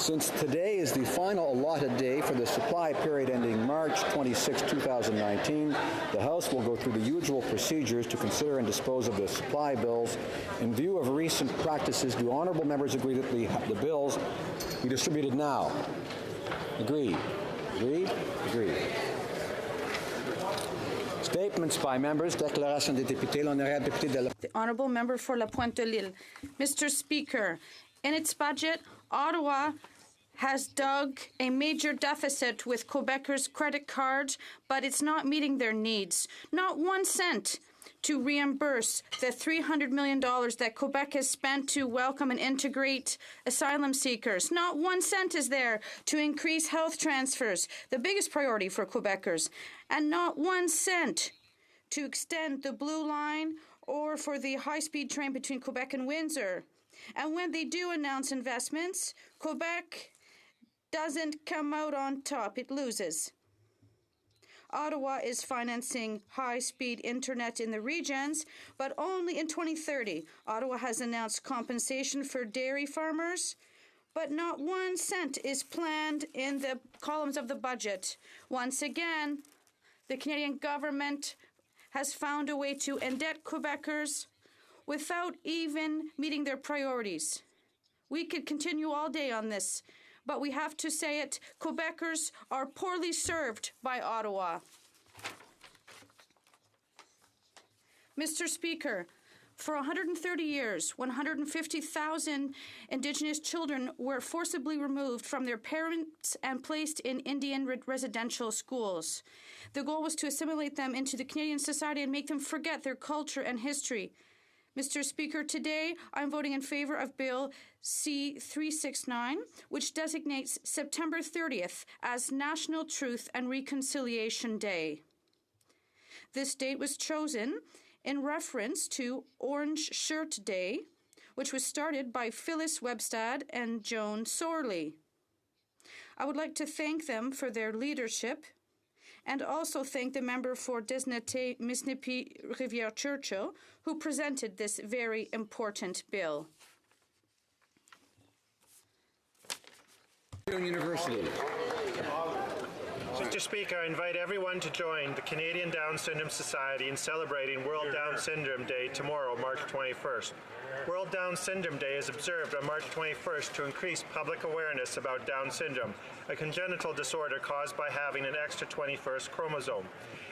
Since today is the final allotted day for the supply period ending March 26, 2019, the House will go through the usual procedures to consider and dispose of the supply bills. In view of recent practices, do honourable members agree that the bills be distributed now? Agreed. Agreed? Agreed. Statements by members. Déclaration des députés. L'honorable député de la... The Honourable Member for La Pointe-de-l'Île. Mr. Speaker, in its budget, Ottawa has dug a major deficit with Quebecers' credit cards, but it's not meeting their needs. Not 1 cent to reimburse the $300 million that Quebec has spent to welcome and integrate asylum seekers. Not 1 cent is there to increase health transfers, the biggest priority for Quebecers. And not 1 cent to extend the Blue Line or for the high-speed train between Quebec and Windsor. And when they do announce investments, Quebec doesn't come out on top, it loses. Ottawa is financing high-speed internet in the regions, but only in 2030. Ottawa has announced compensation for dairy farmers, but not 1 cent is planned in the columns of the budget. Once again, the Canadian government has found a way to indebt Quebecers without even meeting their priorities. We could continue all day on this, but we have to say it, Quebecers are poorly served by Ottawa. Mr. Speaker, for 130 years, 150,000 Indigenous children were forcibly removed from their parents and placed in Indian residential schools. The goal was to assimilate them into the Canadian society and make them forget their culture and history. Mr. Speaker, today I'm voting in favor of Bill C-369, which designates September 30th as National Truth and Reconciliation Day. This date was chosen in reference to Orange Shirt Day, which was started by Phyllis Webstad and Joan Sorley. I would like to thank them for their leadership and also thank the member for Desnete Misnipi Rivière-Churchill, who presented this very important bill. University. Mr. Speaker, I invite everyone to join the Canadian Down Syndrome Society in celebrating World Down Syndrome Day tomorrow, March 21st. World Down Syndrome Day is observed on March 21st to increase public awareness about Down syndrome, a congenital disorder caused by having an extra 21st chromosome.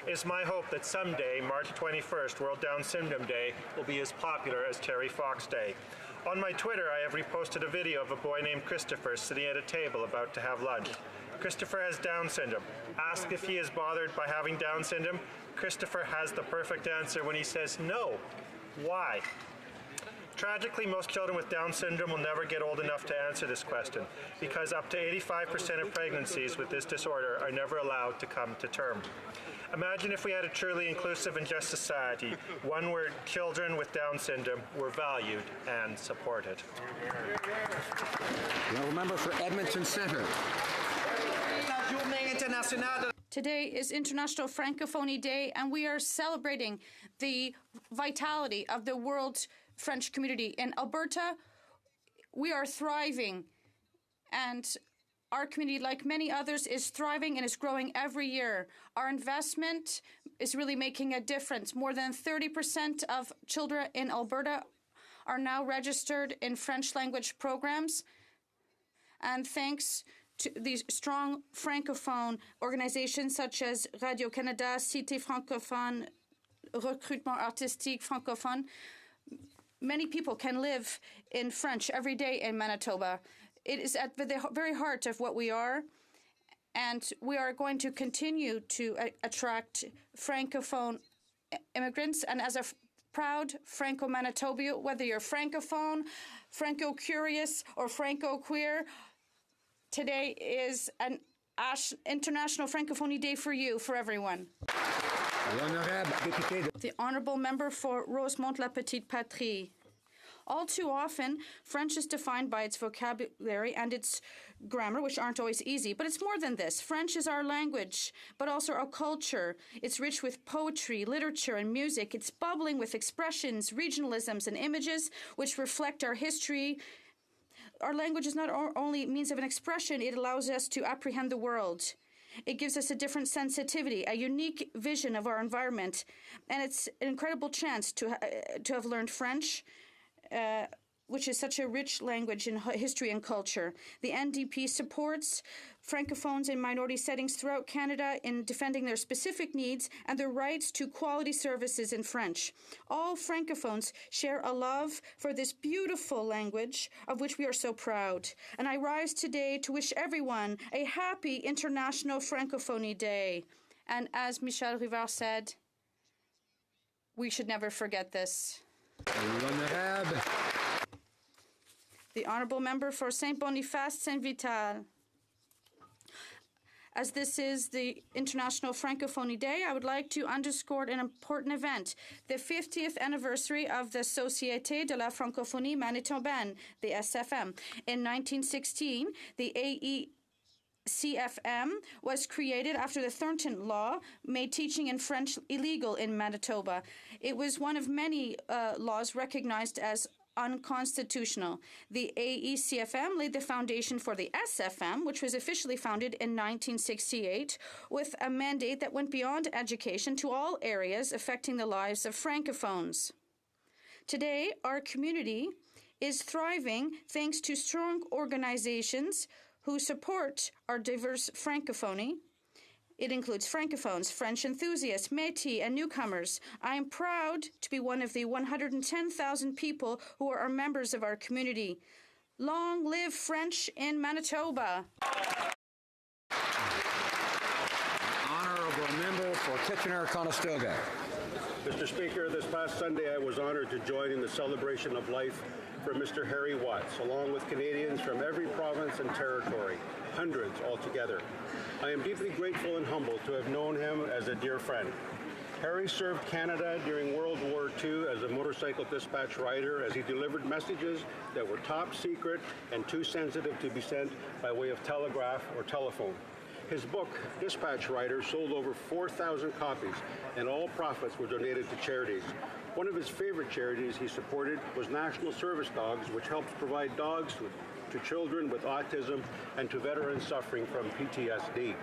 It is my hope that someday, March 21st, World Down Syndrome Day, will be as popular as Terry Fox Day. On my Twitter, I have reposted a video of a boy named Christopher sitting at a table about to have lunch. Christopher has Down syndrome. Asked if he is bothered by having Down syndrome, Christopher has the perfect answer when he says no. Why? Tragically, most children with Down syndrome will never get old enough to answer this question because up to 85% of pregnancies with this disorder are never allowed to come to term. Imagine if we had a truly inclusive and just society, one where children with Down syndrome were valued and supported. The member for Edmonton Centre. Today is International Francophonie Day, and we are celebrating the vitality of the world French community. In Alberta, we are thriving, and our community, like many others, is thriving and is growing every year. Our investment is really making a difference. More than 30% of children in Alberta are now registered in French language programs, and thanks to these strong francophone organizations such as Radio-Canada, Cité francophone, Recrutement artistique francophone, many people can live in French every day in Manitoba. It is at the very heart of what we are, and we are going to continue to attract francophone immigrants. And as a proud Franco-Manitobian, whether you're francophone, Franco-curious, or Franco-queer, today is an International Francophonie Day for you, for everyone. The Honourable Member for Rosemont-la-Petite-Patrie. All too often, French is defined by its vocabulary and its grammar, which aren't always easy. But it's more than this. French is our language, but also our culture. It's rich with poetry, literature, and music. It's bubbling with expressions, regionalisms, and images which reflect our history, our language is not only means of an expression, it allows us to apprehend the world. It gives us a different sensitivity, a unique vision of our environment, and it's an incredible chance to have learned French, which is such a rich language in history and culture. The NDP supports Francophones in minority settings throughout Canada in defending their specific needs and their rights to quality services in French. All Francophones share a love for this beautiful language of which we are so proud. And I rise today to wish everyone a happy International Francophonie Day. And as Michel Rivard said, we should never forget this. The Honourable Member for Saint-Boniface Saint-Vital. As this is the International Francophonie Day, I would like to underscore an important event, the 50th anniversary of the Société de la Francophonie Manitobaine, the SFM. In 1916, the AECFM was created after the Thornton Law made teaching in French illegal in Manitoba. It was one of many laws recognized as unconstitutional. The AECFM laid the foundation for the SFM, which was officially founded in 1968, with a mandate that went beyond education to all areas affecting the lives of Francophones. Today, our community is thriving thanks to strong organizations who support our diverse Francophonie. It includes Francophones, French enthusiasts, Métis, and newcomers. I am proud to be one of the 110,000 people who are members of our community. Long live French in Manitoba. Honourable Member for Kitchener-Conestoga. Mr. Speaker, this past Sunday I was honored to join in the celebration of life for Mr. Harry Watts, along with Canadians from every province and territory, hundreds altogether. I am deeply grateful and humbled to have known him as a dear friend. Harry served Canada during World War II as a motorcycle dispatch rider as he delivered messages that were top secret and too sensitive to be sent by way of telegraph or telephone. His book, Dispatch Rider, sold over 4,000 copies, and all profits were donated to charities. One of his favorite charities he supported was National Service Dogs, which helps provide dogs to children with autism and to veterans suffering from PTSD.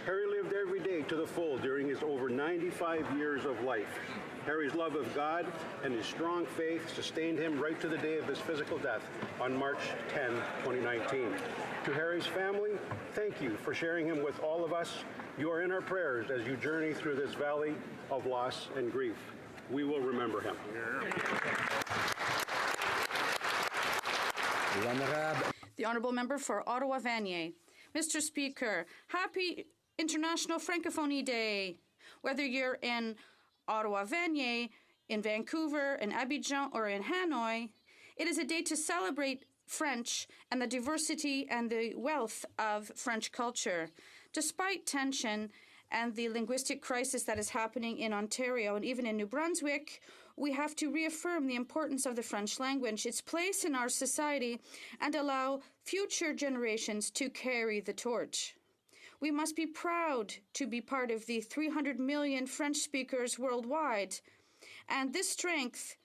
Harry lived every day to the full during his over 95 years of life. Harry's love of God and his strong faith sustained him right to the day of his physical death on March 10, 2019. To Harry's family, thank you for sharing him with all of us. You are in our prayers as you journey through this valley of loss and grief. We will remember him. The Honourable Member for Ottawa-Vanier. Mr. Speaker, happy International Francophonie Day. Whether you're in Ottawa-Vanier, in Vancouver, in Abidjan, or in Hanoi, it is a day to celebrate French and the diversity and the wealth of French culture. Despite tension and the linguistic crisis that is happening in Ontario and even in New Brunswick, we have to reaffirm the importance of the French language, its place in our society, and allow future generations to carry the torch. We must be proud to be part of the 300 million French speakers worldwide, and this strength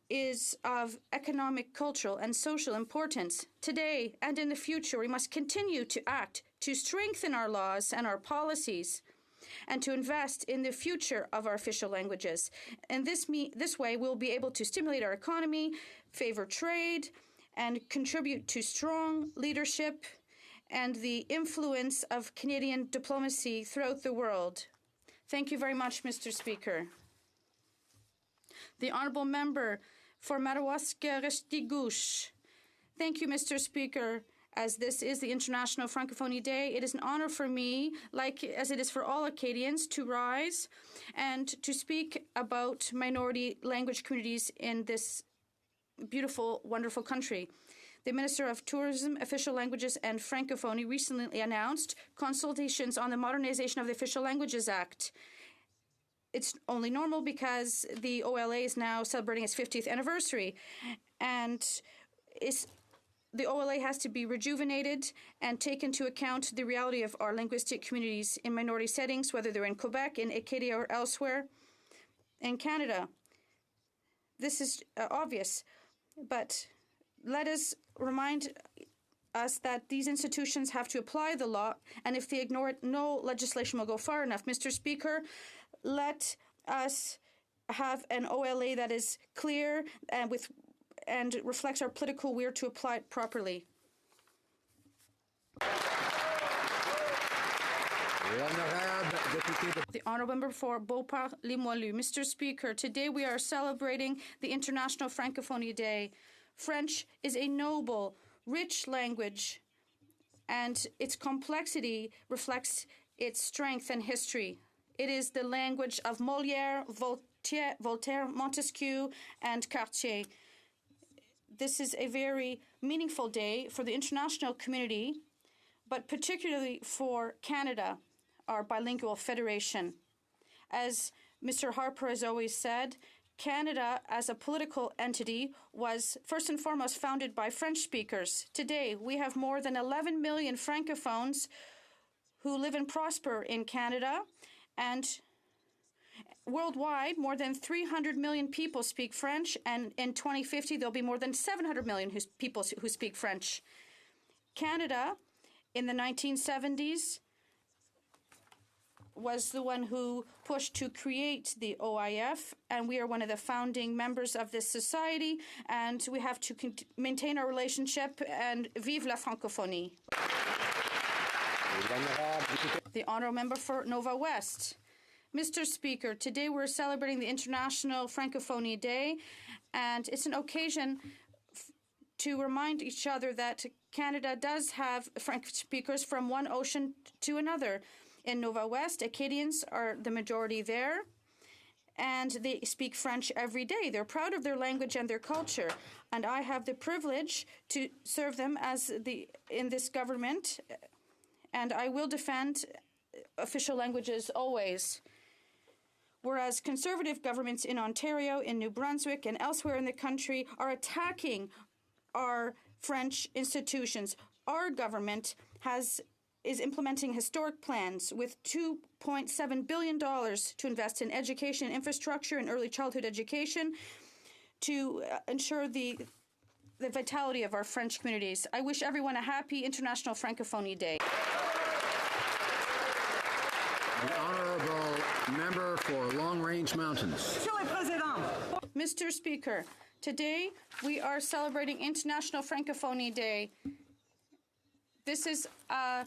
is of economic, cultural, and social importance. Today and in the future, we must continue to act to strengthen our laws and our policies and to invest in the future of our official languages. And this way, we'll be able to stimulate our economy, favor trade, and contribute to strong leadership and the influence of Canadian diplomacy throughout the world. Thank you very much, Mr. Speaker. The Honourable Member for Madawaska-Restigouche. Thank you, Mr. Speaker. As this is the International Francophonie Day, it is an honor for me, like as it is for all Acadians, to rise and to speak about minority language communities in this beautiful, wonderful country. The Minister of Tourism, Official Languages and Francophonie recently announced consultations on the modernization of the Official Languages Act. It's only normal because the OLA is now celebrating its 50th anniversary, and the OLA has to be rejuvenated and take into account the reality of our linguistic communities in minority settings, whether they're in Quebec, in Acadia, or elsewhere in Canada. This is obvious, but let us remind us that these institutions have to apply the law, and if they ignore it, no legislation will go far enough. Mr. Speaker, let us have an OLA that is clear and reflects our political will to apply it properly. The Honourable Member for Beauport-Limoilou. Mr. Speaker, today we are celebrating the International Francophonie Day. French is a noble, rich language, and its complexity reflects its strength and history. It is the language of Molière, Voltaire, Montesquieu, and Cartier. This is a very meaningful day for the international community, but particularly for Canada, our bilingual federation. As Mr. Harper has always said, Canada, as a political entity, was first and foremost founded by French speakers. Today, we have more than 11 million Francophones who live and prosper in Canada, and worldwide, more than 300 million people speak French, and in 2050, there'll be more than 700 million people who speak French. Canada, in the 1970s, was the one who pushed to create the OIF, and we are one of the founding members of this society, and we have to maintain our relationship, and vive la francophonie. The Honourable Member for Nova West. Mr. Speaker, today we're celebrating the International Francophonie Day, and it's an occasion to remind each other that Canada does have French speakers from one ocean to another. In Nova West, Acadians are the majority there, and they speak French every day. They're proud of their language and their culture, and I have the privilege to serve them in this government, and I will defend official languages always. Whereas conservative governments in Ontario, in New Brunswick, and elsewhere in the country are attacking our French institutions, our government is implementing historic plans with $2.7 billion to invest in education, infrastructure, and early childhood education to ensure the vitality of our French communities. I wish everyone a happy International Francophonie Day. The Honourable Member for Long Range Mountains. Mr. Speaker, today we are celebrating International Francophonie Day. This is a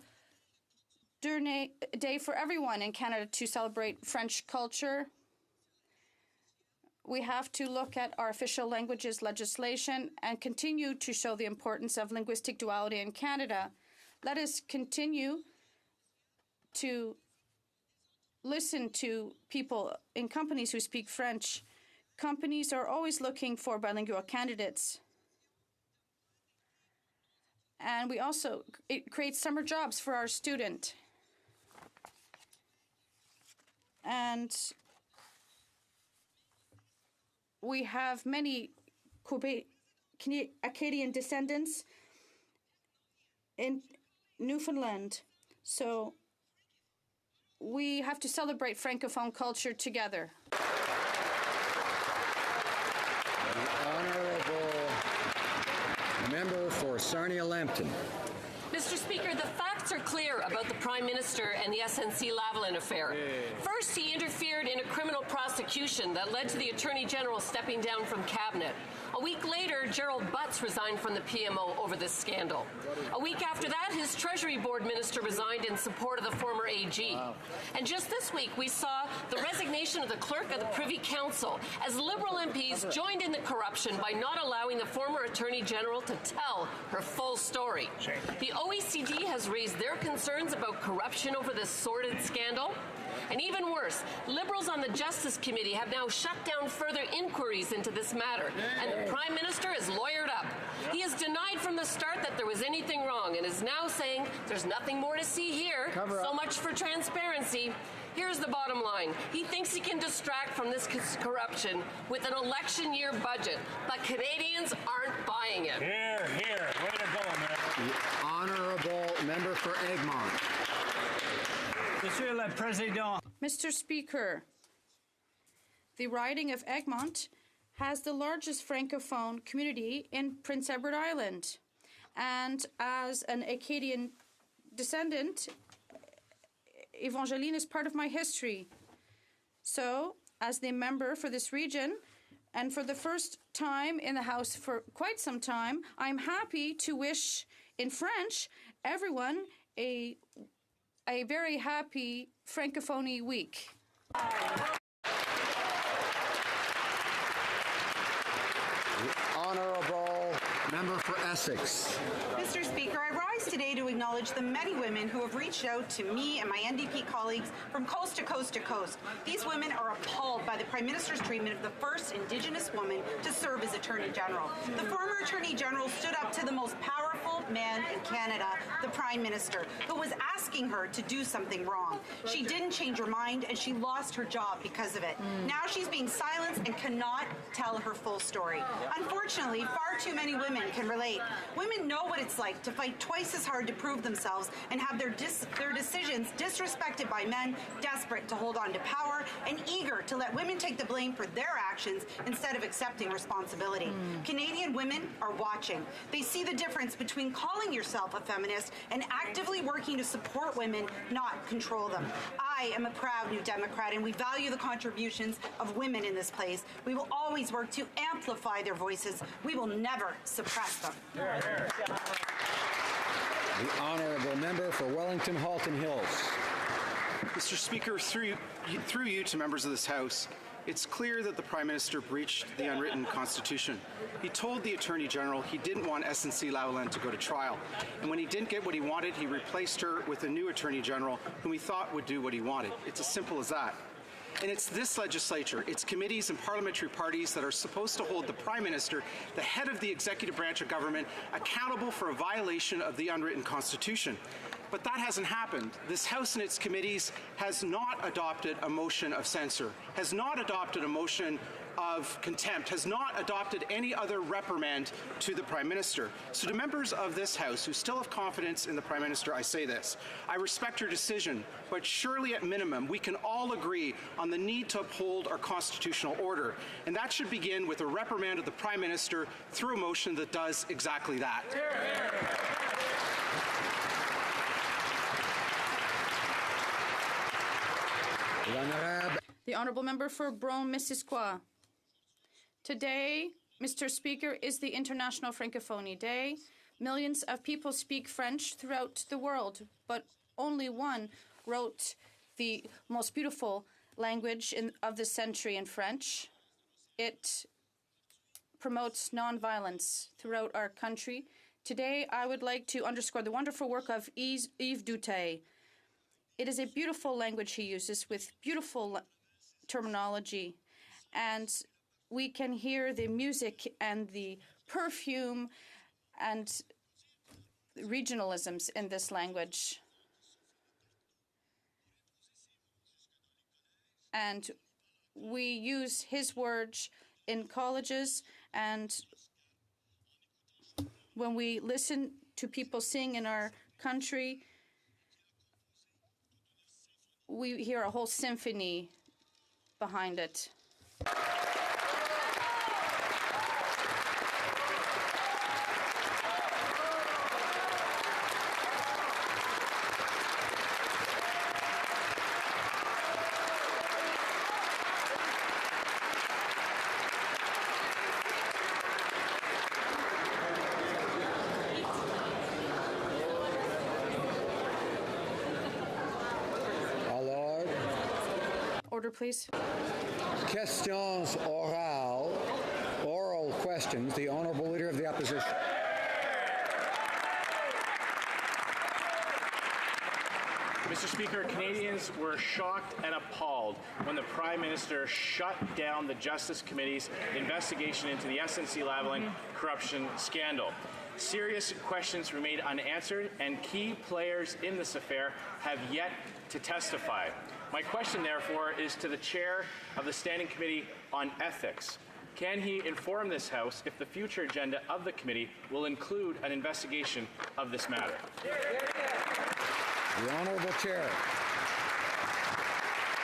day for everyone in Canada to celebrate French culture. We have to look at our official languages legislation and continue to show the importance of linguistic duality in Canada. Let us continue to listen to people in companies who speak French. Companies are always looking for bilingual candidates. And it creates summer jobs for our students. And we have many Acadian descendants in Newfoundland. So we have to celebrate Francophone culture together. The Honourable Member for Sarnia-Lambton. Mr. Speaker, the facts are clear about the Prime Minister and the SNC-Lavalin affair. First, he interfered in a criminal prosecution that led to the Attorney General stepping down from Cabinet. A week later, Gerald Butts resigned from the PMO over this scandal. A week after that, his Treasury Board Minister resigned in support of the former AG. Wow. And just this week, we saw the resignation of the Clerk of the Privy Council as Liberal MPs joined in the corruption by not allowing the former Attorney General to tell her full story. The OECD has raised their concerns about corruption over this sordid scandal. And even worse, Liberals on the Justice Committee have now shut down further inquiries into this matter, and the Prime Minister is lawyered up. He has denied from the start that there was anything wrong and is now saying there's nothing more to see here. So much for transparency. Here's the bottom line. He thinks he can distract from this corruption with an election year budget, but Canadians aren't buying it. Here. Way to go, man. The Honourable Member for Egmont. Monsieur le Président. Mr. Speaker, the riding of Egmont has the largest Francophone community in Prince Edward Island. And as an Acadian descendant, Evangeline is part of my history. So, as the member for this region, and for the first time in the House for quite some time, I'm happy to wish in French everyone a very happy Francophonie week. Honourable Member for Essex. Mr. Speaker, I rise today to acknowledge the many women who have reached out to me and my NDP colleagues from coast to coast to coast. These women are appalled by the Prime Minister's treatment of the first Indigenous woman to serve as Attorney General. The former Attorney General stood up to the most powerful man in Canada, the Prime Minister, who was asking her to do something wrong. She didn't change her mind, and she lost her job because of it. Now she's being silenced and cannot tell her full story. Unfortunately, far too many women can relate. Women know what it's like to fight twice as hard to prove themselves and have their decisions disrespected by men desperate to hold on to power and eager to let women take the blame for their actions instead of accepting responsibility. Canadian women are watching. They see the difference between calling yourself a feminist and actively working to support women, not control them. I am a proud New Democrat, and we value the contributions of women in this place. We will always work to amplify their voices. We will never suppress them. The Honourable Member for Wellington Halton Hills. Mr. Speaker, through you to members of this House, it's clear that the Prime Minister breached the unwritten Constitution. He told the Attorney General he didn't want SNC-Lavalin to go to trial. And when he didn't get what he wanted, he replaced her with a new Attorney General whom he thought would do what he wanted. It's as simple as that. And it's this legislature, its committees and parliamentary parties that are supposed to hold the Prime Minister, the head of the executive branch of government, accountable for a violation of the unwritten Constitution. But that hasn't happened. This House and its committees has not adopted a motion of censure, has not adopted a motion of contempt, has not adopted any other reprimand to the Prime Minister. So to members of this House who still have confidence in the Prime Minister, I say this. I respect your decision, but surely at minimum we can all agree on the need to uphold our constitutional order. And that should begin with a reprimand of the Prime Minister through a motion that does exactly that. The Honourable Member for Brome-Missisquoi. Today, Mr. Speaker, is the International Francophonie Day. Millions of people speak French throughout the world, but only one wrote the most beautiful language of the century in French. It promotes nonviolence throughout our country. Today, I would like to underscore the wonderful work of Yves Duteil. It is a beautiful language he uses with beautiful terminology, and we can hear the music and the perfume and regionalisms in this language. And we use his words in colleges, and when we listen to people sing in our country, we hear a whole symphony behind it. Order, please. Questions orales. Oral questions. The Honourable Leader of the Opposition. Mr. Speaker, Canadians were shocked and appalled when the Prime Minister shut down the Justice Committee's investigation into the SNC-Lavalin corruption scandal. Serious questions remain unanswered, and key players in this affair have yet to testify. My question, therefore, is to the Chair of the Standing Committee on Ethics. Can he inform this House if the future agenda of the committee will include an investigation of this matter? The Honourable Chair.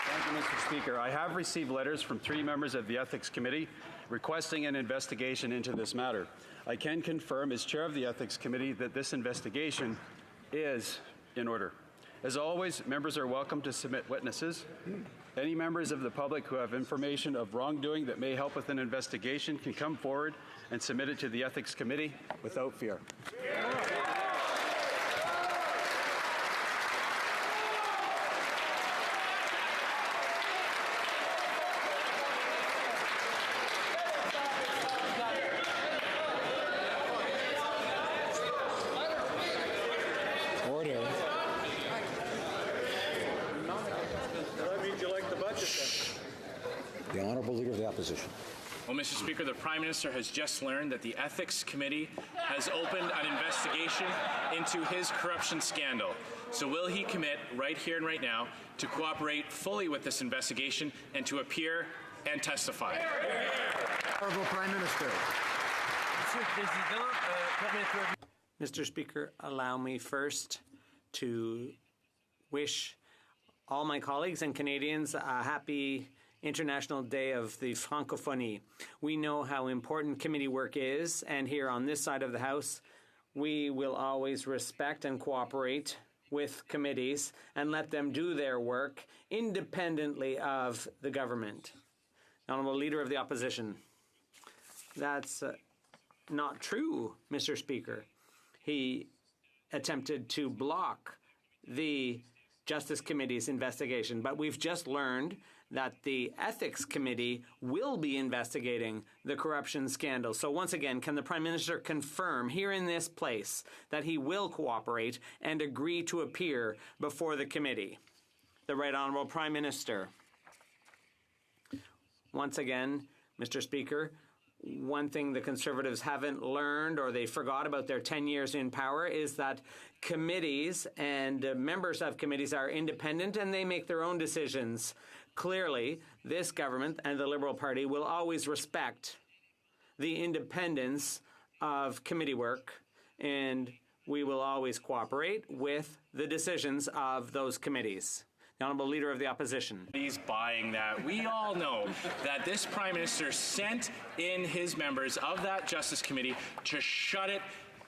Thank you, Mr. Speaker. I have received letters from 3 members of the Ethics Committee requesting an investigation into this matter. I can confirm, as chair of the Ethics Committee, that this investigation is in order. As always, members are welcome to submit witnesses. Any members of the public who have information of wrongdoing that may help with an investigation can come forward and submit it to the Ethics Committee without fear. Order. That means you like the budget then. The Honourable Leader of the Opposition. Well, Mr. Speaker, the Prime Minister has just learned that the Ethics Committee has opened an investigation into his corruption scandal. So will he commit right here and right now to cooperate fully with this investigation and to appear and testify? Honourable Prime Minister. Mr. Speaker, allow me first to wish all my colleagues and Canadians a happy International Day of the Francophonie. We know how important committee work is, and here on this side of the House, we will always respect and cooperate with committees and let them do their work independently of the government. Honourable Leader of the Opposition. That's not true, Mr. Speaker. He attempted to block the Justice Committee's investigation, but we've just learned that the Ethics Committee will be investigating the corruption scandal. So once again, can the Prime Minister confirm here in this place that he will cooperate and agree to appear before the committee? The Right Honourable Prime Minister. Once again, Mr. Speaker, one thing the Conservatives haven't learned, or they forgot about their 10 years in power, is that committees and members of committees are independent and they make their own decisions. Clearly, this government and the Liberal Party will always respect the independence of committee work, and we will always cooperate with the decisions of those committees. The Honourable Leader of the Opposition. He's buying that. We all know that this Prime Minister sent in his members of that Justice Committee to shut it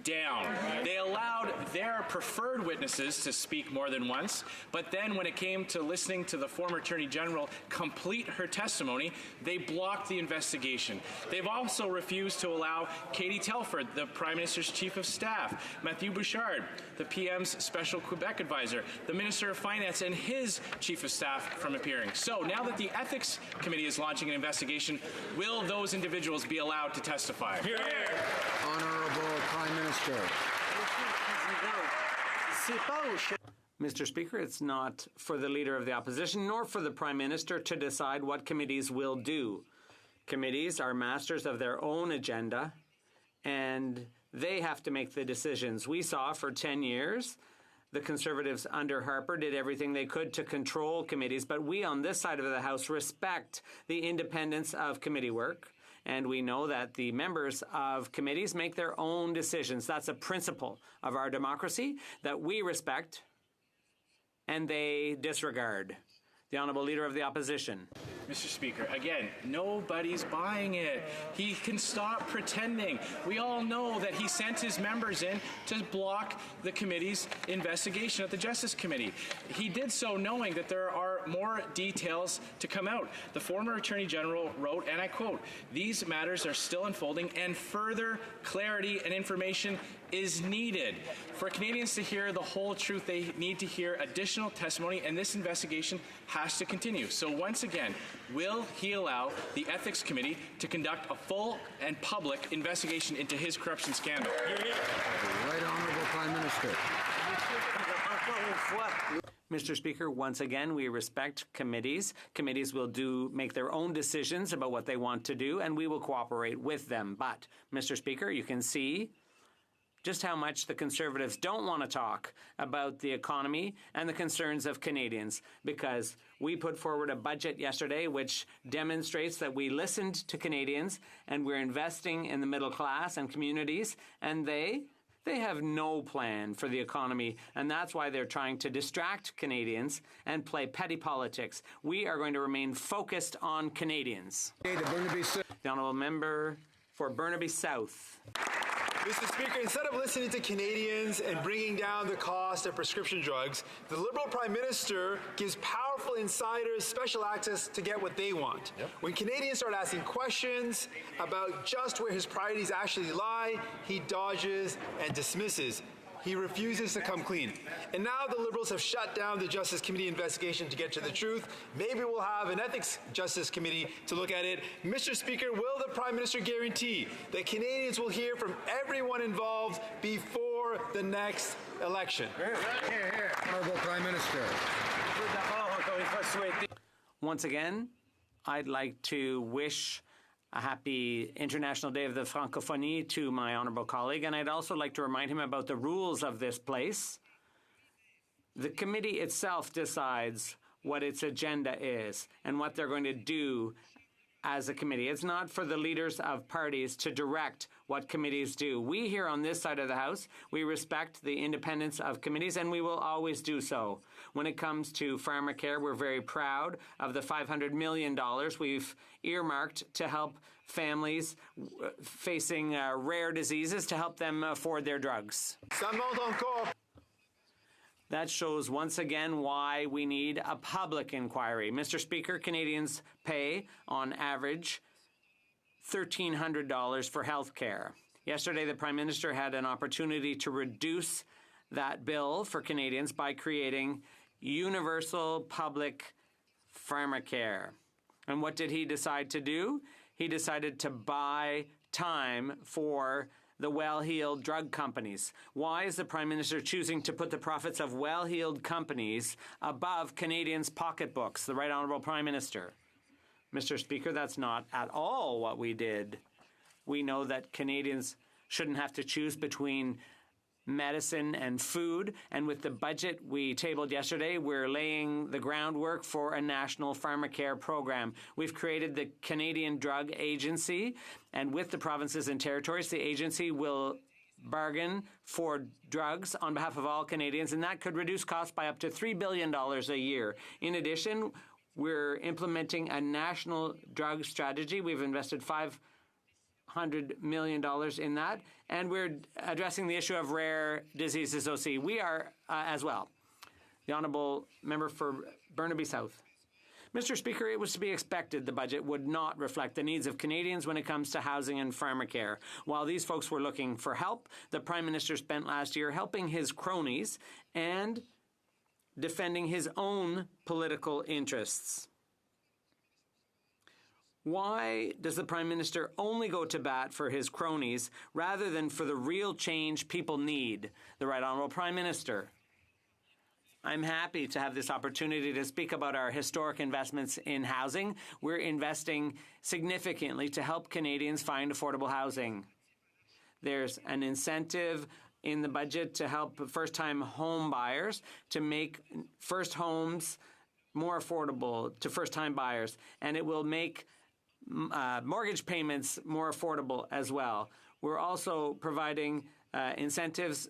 down. They allowed their preferred witnesses to speak more than once, but then when it came to listening to the former Attorney General complete her testimony, they blocked the investigation. They've also refused to allow Katie Telford, the Prime Minister's Chief of Staff, Matthew Bouchard, the PM's Special Quebec Advisor, the Minister of Finance and his Chief of Staff from appearing. So now that the Ethics Committee is launching an investigation, will those individuals be allowed to testify? Here. Honourable Prime Minister. Mr. Speaker, it's not for the Leader of the Opposition nor for the Prime Minister to decide what committees will do. Committees are masters of their own agenda, and they have to make the decisions. We saw for 10 years the Conservatives under Harper did everything they could to control committees, but we on this side of the House respect the independence of committee work. And we know that the members of committees make their own decisions. That's a principle of our democracy that we respect and they disregard. The Honourable Leader of the Opposition. Mr. Speaker, again, nobody's buying it. He can stop pretending. We all know that he sent his members in to block the committee's investigation at the Justice Committee. He did so knowing that there are more details to come out. The former Attorney General wrote, and I quote, "These matters are still unfolding and further clarity and information is needed." For Canadians to hear the whole truth, they need to hear additional testimony, and this investigation has to continue. So once again, will he allow the Ethics Committee to conduct a full and public investigation into his corruption scandal? The Right Honourable Prime Minister. Mr. Speaker, once again, we respect committees. Committees will make their own decisions about what they want to do, and we will cooperate with them. But, Mr. Speaker, you can see just how much the Conservatives don't want to talk about the economy and the concerns of Canadians, because we put forward a budget yesterday which demonstrates that we listened to Canadians and we're investing in the middle class and communities, and they They have no plan for the economy, and that's why they're trying to distract Canadians and play petty politics. We are going to remain focused on Canadians. The honourable member for Burnaby South. Mr. Speaker, instead of listening to Canadians and bringing down the cost of prescription drugs, the Liberal Prime Minister gives powerful insiders special access to get what they want. When Canadians start asking questions about just where his priorities actually lie, he dodges and dismisses. He refuses to come clean. And now the Liberals have shut down the Justice Committee investigation to get to the truth. Maybe we'll have an Ethics Justice Committee to look at it. Mr. Speaker, will the Prime Minister guarantee that Canadians will hear from everyone involved before the next election? Honourable Prime Minister. Once again, I'd like to wish a happy International Day of the Francophonie to my honourable colleague, and I'd also like to remind him about the rules of this place. The committee itself decides what its agenda is and what they're going to do as a committee. It's not for the leaders of parties to direct what committees do. We here on this side of the House, we respect the independence of committees, and we will always do so. When it comes to pharmacare, we're very proud of the $500 million we've earmarked to help families facing rare diseases, to help them afford their drugs. That shows once again why we need a public inquiry. Mr. Speaker, Canadians pay, on average, $1,300 for health care. Yesterday, the Prime Minister had an opportunity to reduce that bill for Canadians by creating universal public pharmacare. And what did he decide to do? He decided to buy time for the well-heeled drug companies. Why is the Prime Minister choosing to put the profits of well-heeled companies above Canadians' pocketbooks? The Right Honourable Prime Minister. Mr. Speaker, that's not at all what we did. We know that Canadians shouldn't have to choose between medicine and food, and with the budget we tabled yesterday, we're laying the groundwork for a national pharmacare program. We've created the Canadian Drug Agency, and with the provinces and territories, the agency will bargain for drugs on behalf of all Canadians, and that could reduce costs by up to $3 billion a year. In addition, we're implementing a national drug strategy. We've invested $500 million in that, and we're addressing the issue of rare diseases, HoC. We are as well. The honourable member for Burnaby South. Mr. Speaker, it was to be expected the budget would not reflect the needs of Canadians when it comes to housing and pharmacare. While these folks were looking for help, the Prime Minister spent last year helping his cronies and defending his own political interests. Why does the Prime Minister only go to bat for his cronies rather than for the real change people need? The Right Honourable Prime Minister. I'm happy to have this opportunity to speak about our historic investments in housing. We're investing significantly to help Canadians find affordable housing. There's an incentive in the budget to help first-time home buyers to make first homes more affordable to first-time buyers, and it will make mortgage payments more affordable as well. We're also providing incentives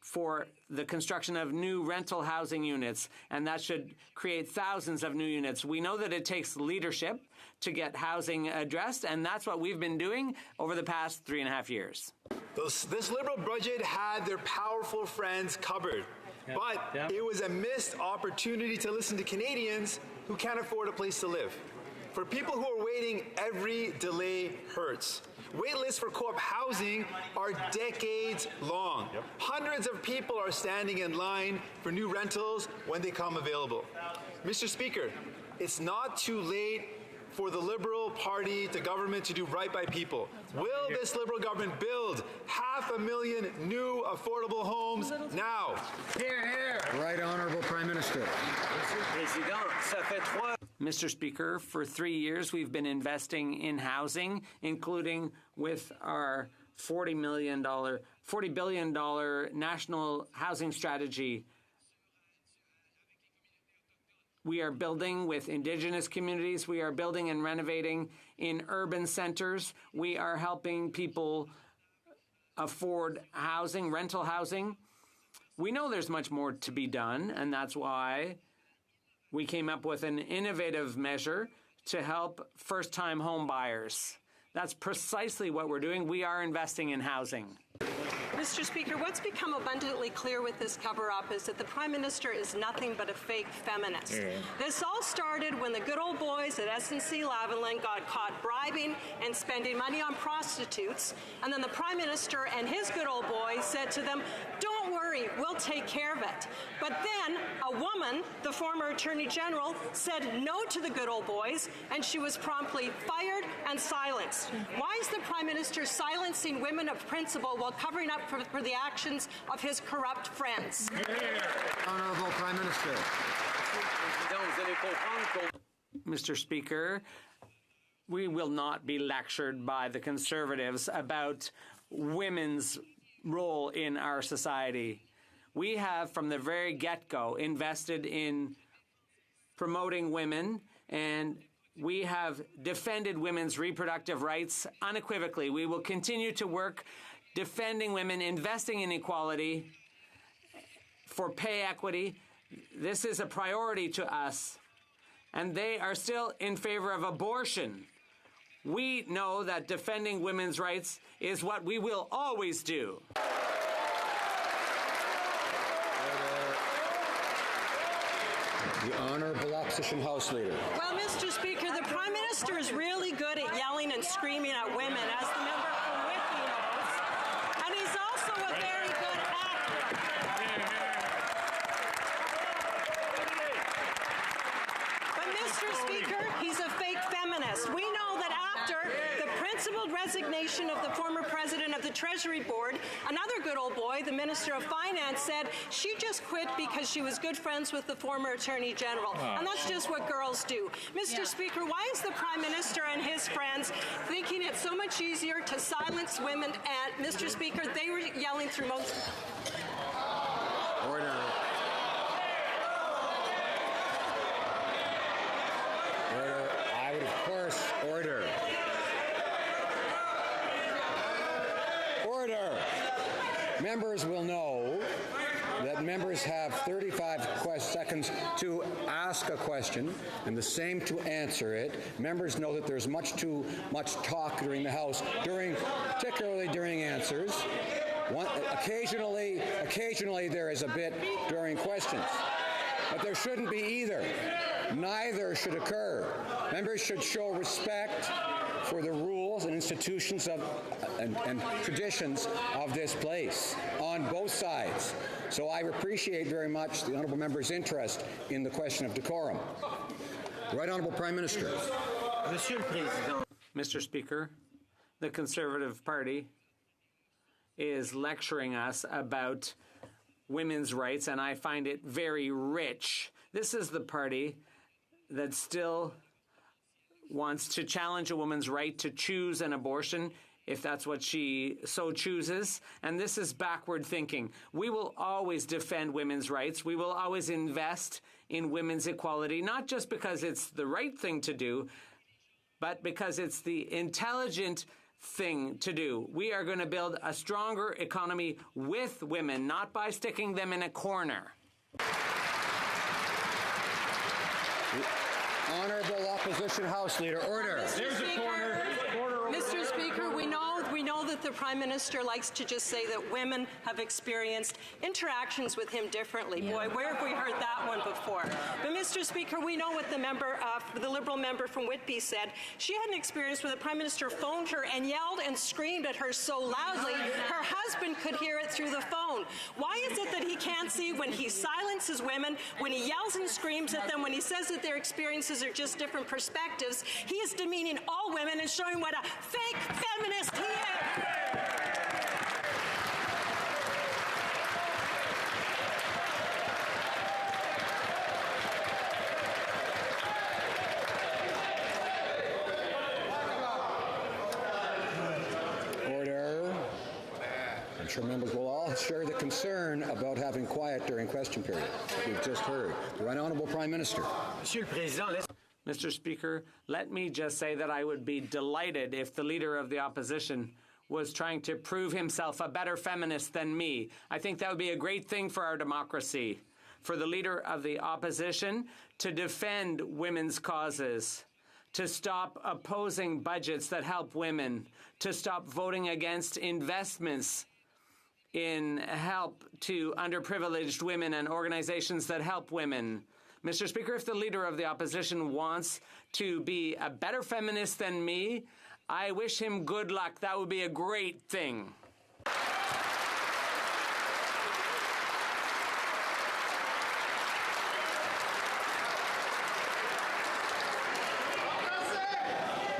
for the construction of new rental housing units, and that should create thousands of new units. We know that it takes leadership to get housing addressed, and that's what we've been doing over the past 3.5 years. This Liberal budget had their powerful friends covered, but it was a missed opportunity to listen to Canadians who can't afford a place to live. For people who are waiting, every delay hurts. Wait lists for co-op housing are decades long. Hundreds of people are standing in line for new rentals when they come available. Mr. Speaker, it's not too late for the Liberal Party to government to do right by people. Will this Liberal government build 500,000 new affordable homes now? Hear, hear. Right Honourable Prime Minister. Mr. Speaker, for 3 years we've been investing in housing, including with our $40 billion national housing strategy. We are building with Indigenous communities. We are building and renovating in urban centers. We are helping people afford housing, rental housing. We know there's much more to be done, and that's why we came up with an innovative measure to help first-time home buyers. That's precisely what we're doing. We are investing in housing. Mr. Speaker, what's become abundantly clear with this cover-up is that the Prime Minister is nothing but a fake feminist. This all started when the good old boys at SNC-Lavalin got caught bribing and spending money on prostitutes, and then the Prime Minister and his good old boys said to them, "Don't worry, we'll take care of it." But then a woman, the former Attorney General, said no to the good old boys, and she was promptly fired and silenced. Why is the Prime Minister silencing women of principle while covering up for the actions of his corrupt friends? Honourable Prime Minister. Mr. Speaker, we will not be lectured by the Conservatives about women's role in our society. We have, from the very get-go, invested in promoting women, and we have defended women's reproductive rights unequivocally. We will continue to work defending women, investing in equality, for pay equity. This is a priority to us, and they are still in favor of abortion. We know that defending women's rights is what we will always do. The Honourable Opposition House Leader. Well, Mr. Speaker, the Prime Minister is really good at yelling and screaming at women, as the member from Whitby knows. And he's also a very good actor. But, Mr. Speaker, he's a fake feminist. We know that after the principled resignation of the former president of the Treasury Board, another good old boy, the Minister of Finance, said she just quit because she was good friends with the former Attorney General. And that's just what girls do. Mr. Speaker, why is the Prime Minister and his friends thinking it's so much easier to silence women? And, Mr. Speaker, they were yelling through most... Order. Order. I would, of course, order. Order. Members will know that members have 35 seconds to ask a question and the same to answer it. Members know that there's too much talk during the House, particularly during answers. Occasionally there is a bit during questions, but there shouldn't be either. Neither should occur. Members should show respect for the rules and institutions and traditions of this place on both sides. So I appreciate very much the honourable member's interest in the question of decorum. Right Honourable Prime Minister. Mr. Speaker, the Conservative Party is lecturing us about women's rights, and I find it very rich. This is the party that still wants to challenge a woman's right to choose an abortion if that's what she so chooses. And this is backward thinking. We will always defend women's rights. We will always invest in women's equality, not just because it's the right thing to do, but because it's the intelligent thing to do. We are going to build a stronger economy with women, not by sticking them in a corner. Honourable Opposition House Leader, order. There's a corner. Mr. Speaker, we know that the Prime Minister likes to just say that women have experienced interactions with him differently. Boy, where have we heard that one before? But, Mr. Speaker, we know what the Liberal member from Whitby said. She had an experience where the Prime Minister phoned her and yelled and screamed at her so loudly her husband could hear it through the phone. Why is it that he can't see when he silences women, when he yells and screams at them, when he says that their experiences are just different perspectives? He is demeaning all women and showing what a fake feminist he is. Order. I'm sure members will all share the concern about having quiet during question period. We've just heard. The Right Honourable Prime Minister. Mr. Speaker, let me just say that I would be delighted if the Leader of the Opposition was trying to prove himself a better feminist than me. I think that would be a great thing for our democracy, for the leader of the opposition to defend women's causes, to stop opposing budgets that help women, to stop voting against investments in help to underprivileged women and organizations that help women. Mr. Speaker, if the leader of the opposition wants to be a better feminist than me, I wish him good luck. That would be a great thing.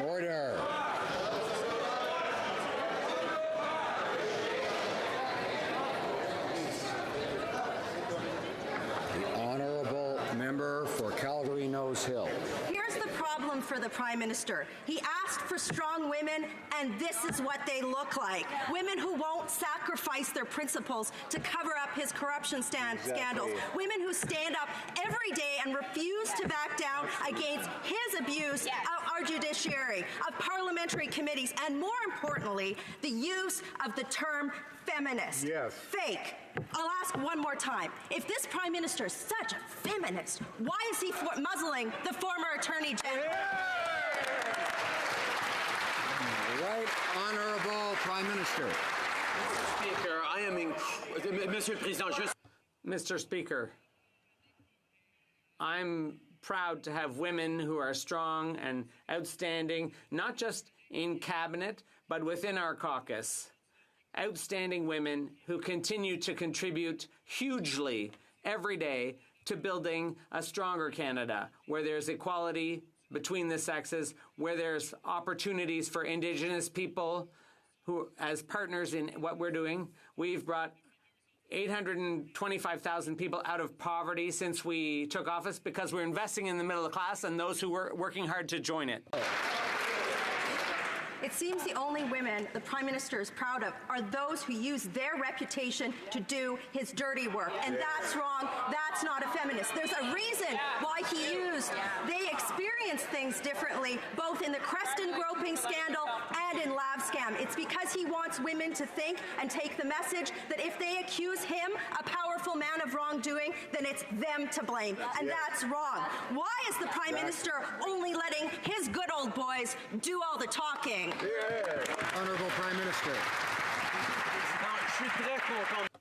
Order. The honourable member for Calgary-Nose Hill. Here's the problem for the Prime Minister. He asked for strong women, and this is what they look like. Women who won't sacrifice their principles to cover up his corruption scandals. Women who stand up every day and refuse to back down against his abuse of our judiciary, of parliamentary committees, and more importantly, the use of the term feminist. Yes. Fake. I'll ask one more time. If this Prime Minister is such a feminist, why is he muzzling the former Attorney General? Right Honourable Prime Minister. Speaker, I am Monsieur le Président, Mr. Speaker, I'm proud to have women who are strong and outstanding, not just in cabinet, but within our caucus. Outstanding women who continue to contribute hugely every day to building a stronger Canada, where there's equality between the sexes, where there's opportunities for Indigenous people who, as partners in what we're doing. We've brought 825,000 people out of poverty since we took office because we're investing in the middle class and those who are working hard to join it. It seems the only women the Prime Minister is proud of are those who use their reputation to do his dirty work. And that's wrong. That's not a feminist. There's a reason why he used. They experience things differently, both in the Creston groping scandal and in Lab Scam. It's because he wants women to think and take the message that if they accuse him, a powerful man, of wrongdoing, then it's them to blame. And that's wrong. Why is the Prime Minister only letting his good old boys do all the talking? Honourable Prime Minister.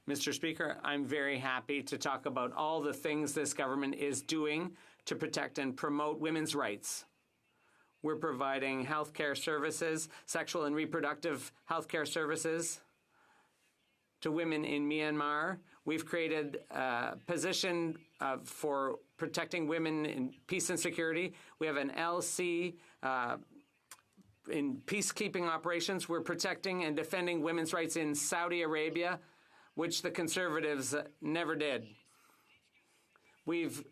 Mr. Speaker, I'm very happy to talk about all the things this government is doing to protect and promote women's rights. We're providing health care services, sexual and reproductive health care services to women in Myanmar. We've created a position for protecting women in peace and security. We have an LC in peacekeeping operations. We're protecting and defending women's rights in Saudi Arabia, which the Conservatives never did. We've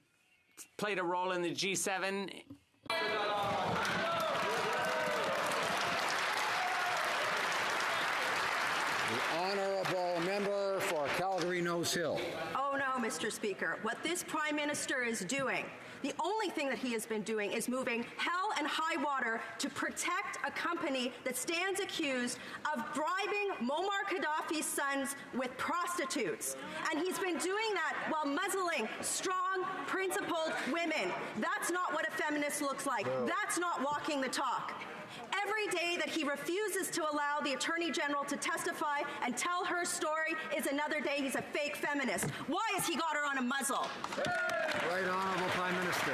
played a role in the G7. The honourable member for Calgary-Nose Hill. Oh no, Mr. Speaker. What this Prime Minister is doing, the only thing that he has been doing is moving hell and high water to protect a company that stands accused of bribing Muammar Gaddafi's sons with prostitutes. And he's been doing that while muzzling strong, principled women. That's not what a feminist looks like. No. That's not walking the talk. Every day that he refuses to allow the Attorney General to testify and tell her story is another day he's a fake feminist. Why has he got her on a muzzle? Right Honourable Prime Minister.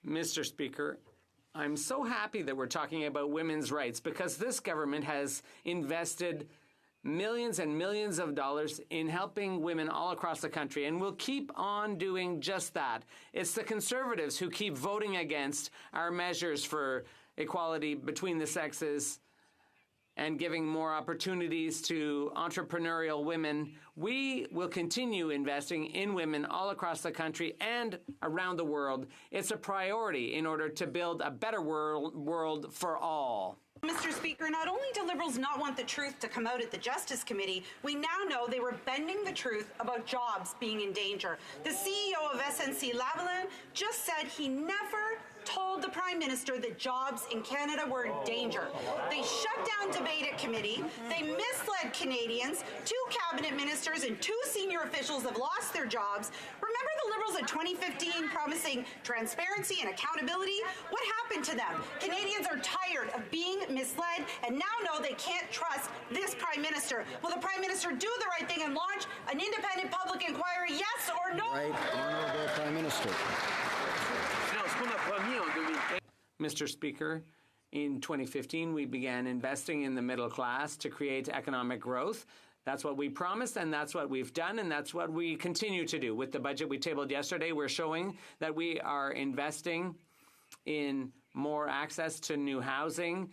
Mr. Speaker, I'm so happy that we're talking about women's rights because this government has invested millions and millions of dollars in helping women all across the country, and we'll keep on doing just that. It's the Conservatives who keep voting against our measures for equality between the sexes and giving more opportunities to entrepreneurial women. We will continue investing in women all across the country and around the world. It's a priority in order to build a better world for all. Mr. Speaker, not only do Liberals not want the truth to come out at the Justice Committee, we now know they were bending the truth about jobs being in danger. The CEO of SNC-Lavalin just said he never told the Prime Minister that jobs in Canada were in danger. They shut down debate at committee. They misled Canadians. 2 cabinet ministers and 2 senior officials have lost their jobs. Remember the Liberals in 2015 promising transparency and accountability? What happened to them? Canadians are tired of being misled and now know they can't trust this Prime Minister. Will the Prime Minister do the right thing and launch an independent public inquiry, yes or no? Right, Honourable Prime Minister. Mr. Speaker, in 2015, we began investing in the middle class to create economic growth. That's what we promised, and that's what we've done, and that's what we continue to do. With the budget we tabled yesterday, we're showing that we are investing in more access to new housing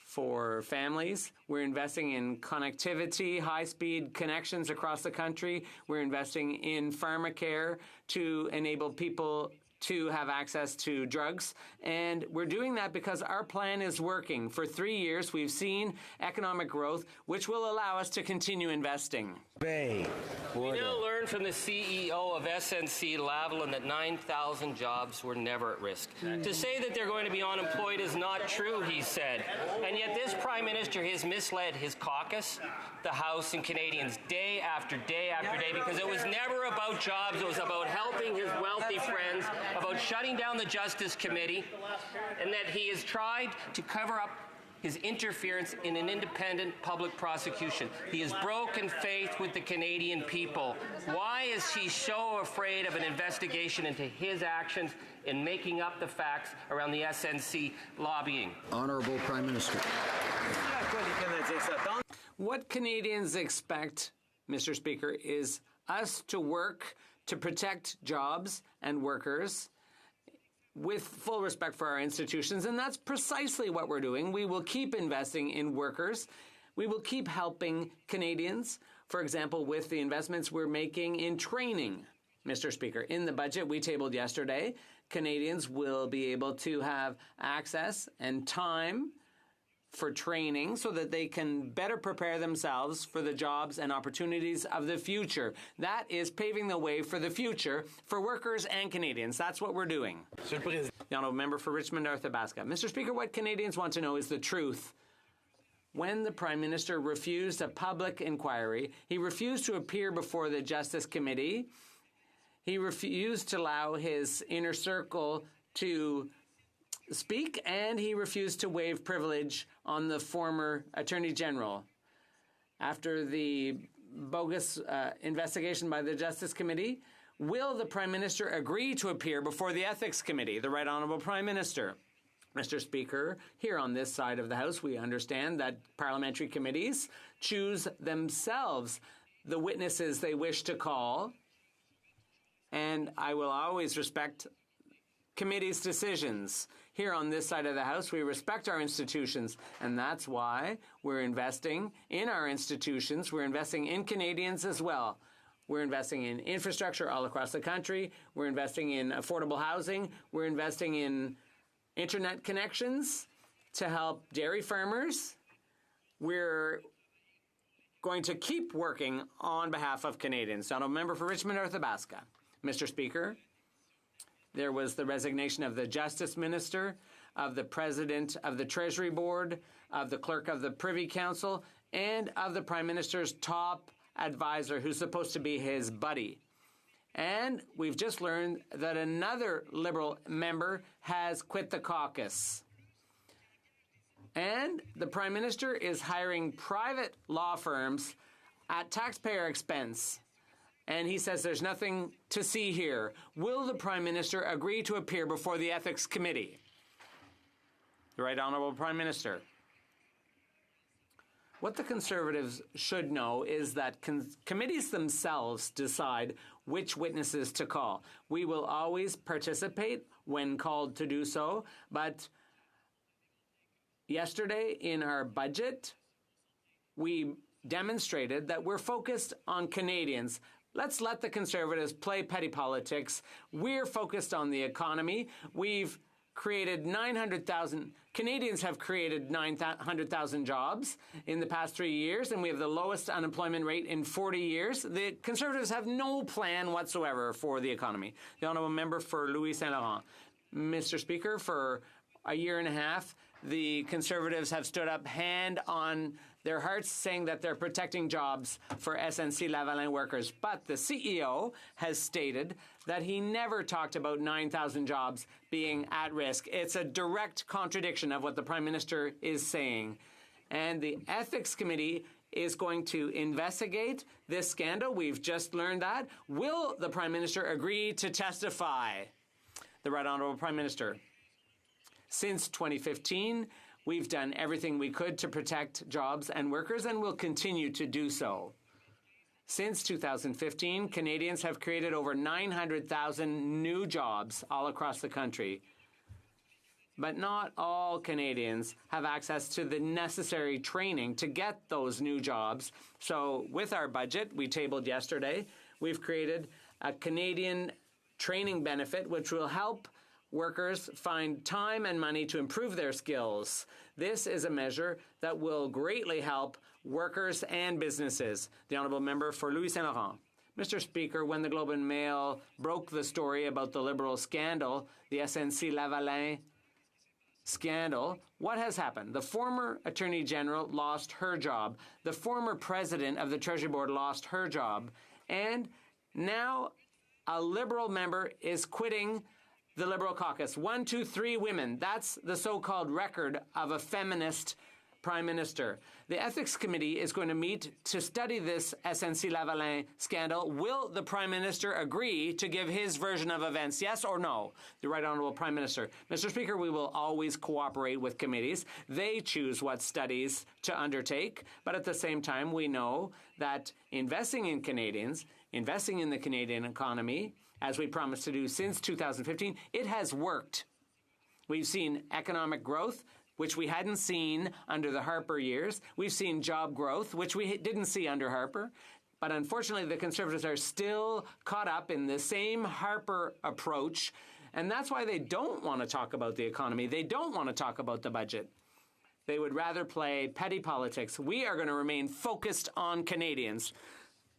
for families. We're investing in connectivity, high-speed connections across the country. We're investing in pharmacare to enable people to have access to drugs. And we're doing that because our plan is working. For 3 years, we've seen economic growth, which will allow us to continue investing. Bay. We now learn from the CEO of SNC Lavalin that 9,000 jobs were never at risk. To say that they're going to be unemployed is not true, he said. And yet this Prime Minister has misled his caucus, the House, and Canadians day after day after day, because it was never about jobs. It was about helping his wealthy friends, about shutting down the Justice Committee, and that he has tried to cover up his interference in an independent public prosecution. He has broken faith with the Canadian people. Why is he so afraid of an investigation into his actions in making up the facts around the SNC lobbying? Honourable Prime Minister. What Canadians expect, Mr. Speaker, is us to work to protect jobs and workers with full respect for our institutions, and that's precisely what we're doing. We will keep investing in workers. We will keep helping Canadians, for example, with the investments we're making in training. Mr. Speaker, in the budget we tabled yesterday, Canadians will be able to have access and time for training so that they can better prepare themselves for the jobs and opportunities of the future. That is paving the way for the future for workers and Canadians. That's what we're doing. The Honourable Member for Richmond North Athabasca. Mr. Speaker, what Canadians want to know is the truth. When the Prime Minister refused a public inquiry, he refused to appear before the Justice Committee. He refused to allow his inner circle to speak, and he refused to waive privilege on the former Attorney General. After the bogus investigation by the Justice Committee, will the Prime Minister agree to appear before the Ethics Committee? The Right Honourable Prime Minister. Mr. Speaker, here on this side of the House, we understand that parliamentary committees choose themselves the witnesses they wish to call, and I will always respect committees' decisions. Here on this side of the House, we respect our institutions, and that's why we're investing in our institutions. We're investing in Canadians as well. We're investing in infrastructure all across the country. We're investing in affordable housing. We're investing in internet connections to help dairy farmers. We're going to keep working on behalf of Canadians. Honourable Member for Richmond North Athabasca. Mr. Speaker, there was the resignation of the Justice Minister, of the President of the Treasury Board, of the Clerk of the Privy Council, and of the Prime Minister's top advisor, who's supposed to be his buddy. And we've just learned that another Liberal member has quit the caucus. And the Prime Minister is hiring private law firms at taxpayer expense. And he says there's nothing to see here. Will the Prime Minister agree to appear before the Ethics Committee? The Right Honourable Prime Minister. What the Conservatives should know is that committees themselves decide which witnesses to call. We will always participate when called to do so, but yesterday in our budget, we demonstrated that we're focused on Canadians. Let's let the Conservatives play petty politics. We're focused on the economy. We've created 900,000, Canadians have created 900,000 jobs in the past 3 years, and we have the lowest unemployment rate in 40 years. The Conservatives have no plan whatsoever for the economy. The Honourable Member for Louis Saint Laurent. Mr. Speaker, for a year and a half, the Conservatives have stood up hand on their hearts saying that they're protecting jobs for SNC-Lavalin workers. But the CEO has stated that he never talked about 9,000 jobs being at risk. It's a direct contradiction of what the Prime Minister is saying. And the Ethics Committee is going to investigate this scandal. We've just learned that. Will the Prime Minister agree to testify? The Right Honourable Prime Minister. Since 2015, we've done everything we could to protect jobs and workers, and will continue to do so. Since 2015, Canadians have created over 900,000 new jobs all across the country. But not all Canadians have access to the necessary training to get those new jobs. So with our budget we tabled yesterday, we've created a Canadian training benefit which will help workers find time and money to improve their skills. This is a measure that will greatly help workers and businesses. The Honourable Member for Louis Saint Laurent. Mr. Speaker, when the Globe and Mail broke the story about the Liberal scandal, the SNC-Lavalin scandal, what has happened? The former Attorney General lost her job. The former President of the Treasury Board lost her job. And now a Liberal member is quitting the Liberal caucus. 1, 2, 3 women. That's the so-called record of a feminist Prime Minister. The Ethics Committee is going to meet to study this SNC-Lavalin scandal. Will the Prime Minister agree to give his version of events, yes or no? The Right Honourable Prime Minister. Mr. Speaker, we will always cooperate with committees. They choose what studies to undertake, but at the same time, we know that investing in Canadians, investing in the Canadian economy, as we promised to do since 2015, it has worked. We've seen economic growth, which we hadn't seen under the Harper years. We've seen job growth, which we didn't see under Harper. But unfortunately, the Conservatives are still caught up in the same Harper approach. And that's why they don't want to talk about the economy. They don't want to talk about the budget. They would rather play petty politics. We are going to remain focused on Canadians.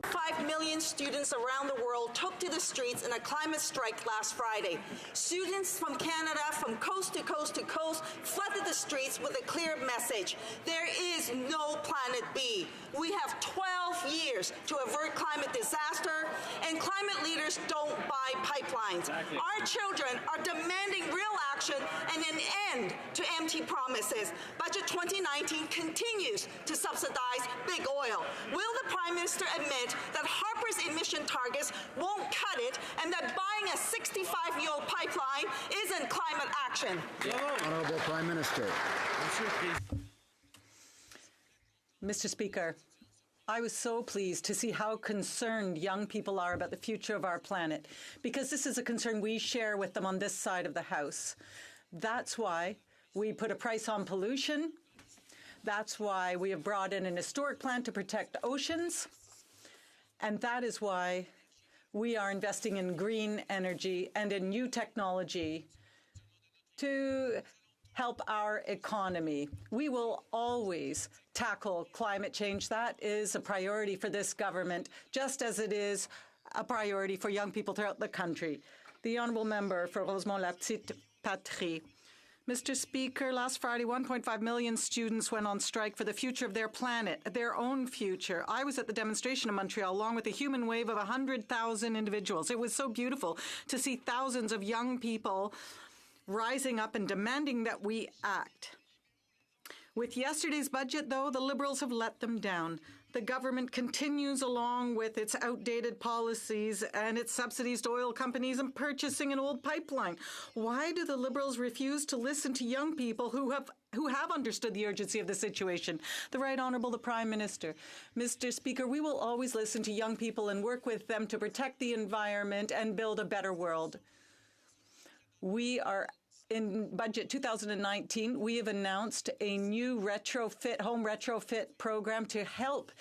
5 million students around the world took to the streets in a climate strike last Friday. Students from Canada, from coast to coast to coast, flooded the streets with a clear message. There is no planet B. We have 12 years to avert climate disaster, and climate leaders don't buy pipelines. Exactly. Our children are demanding real action and an end to empty promises. Budget 2019 continues to subsidize big oil. Will the Prime Minister admit that Harper's emission targets won't cut it, and that buying a 65-year-old pipeline isn't climate action? Honourable Prime Minister. Mr. Speaker, I was so pleased to see how concerned young people are about the future of our planet, because this is a concern we share with them on this side of the House. That's why we put a price on pollution. That's why we have brought in an historic plan to protect oceans. And that is why we are investing in green energy and in new technology to help our economy. We will always tackle climate change. That is a priority for this government, just as it is a priority for young people throughout the country. The Honourable Member for Rosemont-la-Petite-Patrie. Mr. Speaker, last Friday, 1.5 million students went on strike for the future of their planet, their own future. I was at the demonstration in Montreal, along with a human wave of 100,000 individuals. It was so beautiful to see thousands of young people rising up and demanding that we act. With yesterday's budget, though, the Liberals have let them down. The government continues along with its outdated policies and its subsidies to oil companies and purchasing an old pipeline. Why do the Liberals refuse to listen to young people who have understood the urgency of the situation? The Right Honourable the Prime Minister. Mr. Speaker, we will always listen to young people and work with them to protect the environment and build a better world. We are in Budget 2019, we have announced a new home retrofit program to help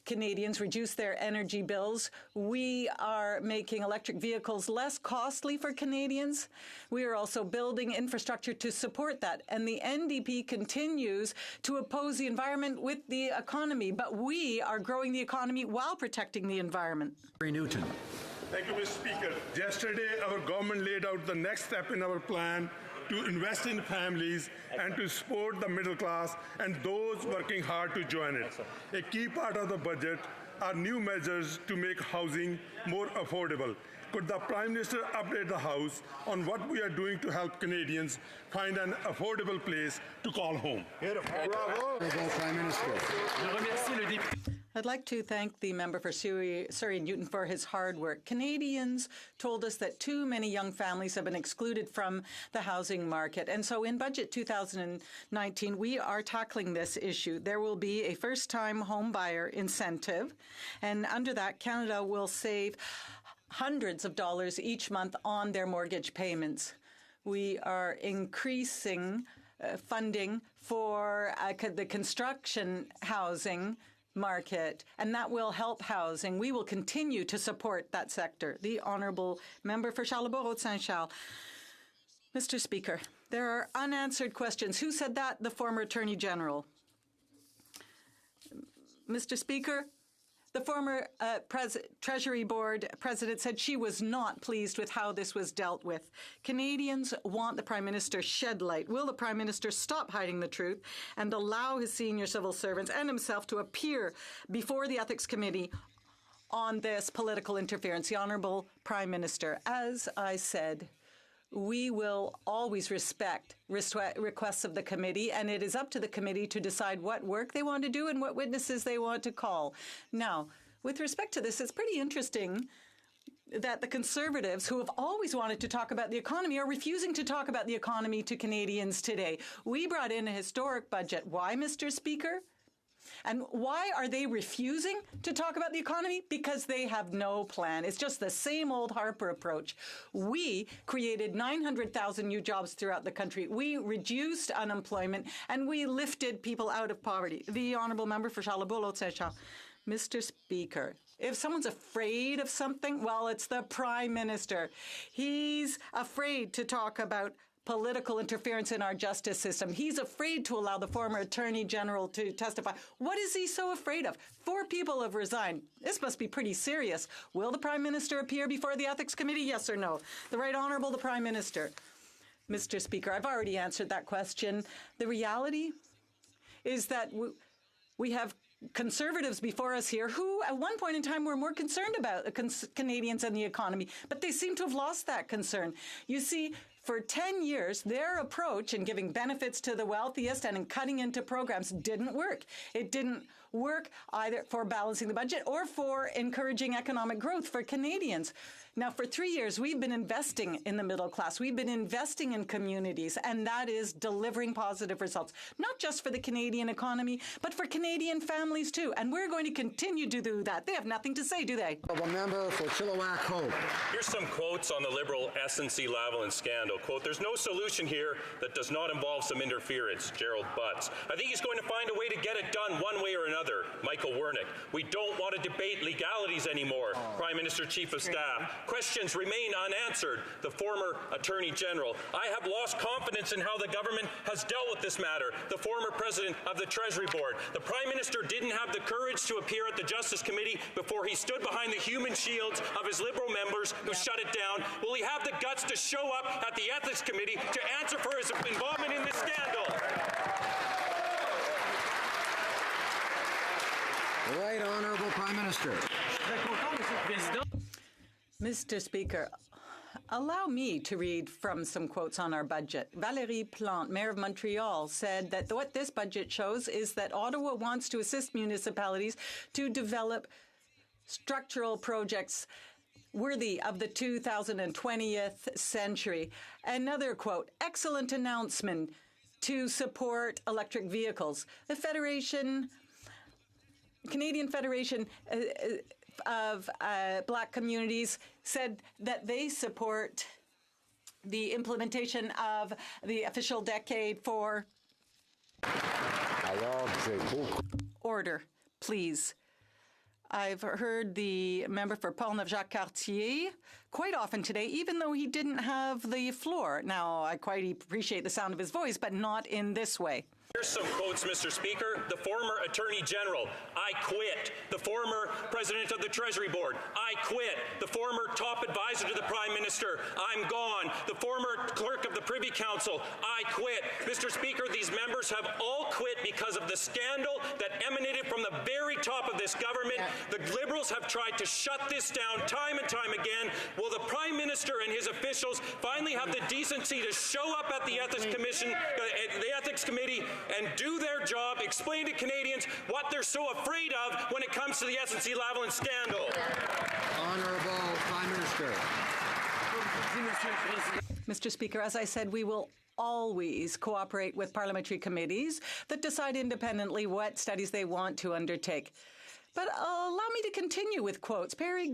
Canadians reduce their energy bills. We are making electric vehicles less costly for Canadians. We are also building infrastructure to support that. And the NDP continues to oppose the environment with the economy. But we are growing the economy while protecting the environment. Newton. Thank you, Mr. Speaker. Yesterday, our government laid out the next step in our plan to invest in families and to support the middle class and those working hard to join it. A key part of the budget are new measures to make housing more affordable. Could the Prime Minister update the House on what we are doing to help Canadians find an affordable place to call home? Bravo. Prime Minister. I'd like to thank the member for Surrey Newton for his hard work. Canadians told us that too many young families have been excluded from the housing market. And so in Budget 2019, we are tackling this issue. There will be a first-time home buyer incentive. And under that, Canada will save hundreds of dollars each month on their mortgage payments. We are increasing funding for the construction housing market, and that will help housing. We will continue to support that sector. The Honourable Member for Charlebourg-Haute-Saint-Charles. Mr. Speaker, there are unanswered questions. Who said that? The former Attorney General. Mr. Speaker, the former Treasury Board president said she was not pleased with how this was dealt with. Canadians want the Prime Minister shed light. Will the Prime Minister stop hiding the truth and allow his senior civil servants and himself to appear before the Ethics Committee on this political interference? The Honourable Prime Minister, as I said, we will always respect requests of the committee, and it is up to the committee to decide what work they want to do and what witnesses they want to call. Now, with respect to this, it's pretty interesting that the Conservatives, who have always wanted to talk about the economy, are refusing to talk about the economy to Canadians today. We brought in a historic budget. Why, Mr. Speaker? And why are they refusing to talk about the economy? Because they have no plan. It's just the same old Harper approach. We created 900,000 new jobs throughout the country. We reduced unemployment, and we lifted people out of poverty. The Honourable Member for Charlebourg-Haute-Saint-Charles. Mr. Speaker, if someone's afraid of something, well, it's the Prime Minister. He's afraid to talk about political interference in our justice system. He's afraid to allow the former Attorney General to testify. What is he so afraid of? 4 people have resigned. This must be pretty serious. Will the Prime Minister appear before the Ethics Committee? Yes or no? The Right Honourable the Prime Minister. Mr. Speaker, I've already answered that question. The reality is that we have Conservatives before us here who at one point in time were more concerned about Canadians and the economy, but they seem to have lost that concern. You see, for 10 years, their approach in giving benefits to the wealthiest and in cutting into programs didn't work. It didn't work either for balancing the budget or for encouraging economic growth for Canadians. Now, for 3 years, we've been investing in the middle class. We've been investing in communities, and that is delivering positive results, not just for the Canadian economy, but for Canadian families, too. And we're going to continue to do that. They have nothing to say, do they? The member for Chilliwack Hope. Here's some quotes on the Liberal SNC-Lavalin scandal. Quote, "There's no solution here that does not involve some interference." Gerald Butts. "I think he's going to find a way to get it done one way or another." Michael Wernick. "We don't want to debate legalities anymore." Prime Minister, Chief of Staff. "Questions remain unanswered." The former Attorney General. "I have lost confidence in how the government has dealt with this matter." The former President of the Treasury Board. "The Prime Minister didn't have the courage to appear at the Justice Committee before he stood behind the human shields of his Liberal members who shut it down. Will he have the guts to show up at the Ethics Committee to answer for his involvement in this scandal?" The Right Honourable Prime Minister. Mr. Speaker, allow me to read from some quotes on our budget. Valérie Plante, Mayor of Montreal, said that what this budget shows is that Ottawa wants to assist municipalities to develop structural projects worthy of the 2020th century. Another quote, "Excellent announcement to support electric vehicles." The Canadian Federation of Black Communities said that they support the implementation of the official decade for order, please. I've heard the member for Portneuf-Jacques-Cartier quite often today, even though he didn't have the floor. Now, I quite appreciate the sound of his voice, but not in this way. Here's some quotes, Mr. Speaker. The former Attorney General, I quit. The former President of the Treasury Board, I quit. The former top advisor to the Prime Minister, I'm gone. The former clerk of the Privy Council, I quit. Mr. Speaker, these members have all quit because of the scandal that emanated from the very top of this government. The Liberals have tried to shut this down time and time again. Will the Prime Minister and his officials finally have the decency to show up at the Ethics Commission, the Ethics Committee, and do their job, explain to Canadians what they're so afraid of when it comes to the SNC-Lavalin scandal? Honourable Prime Minister. Mr. Speaker, as I said, we will always cooperate with parliamentary committees that decide independently what studies they want to undertake. But allow me to continue with quotes. Perry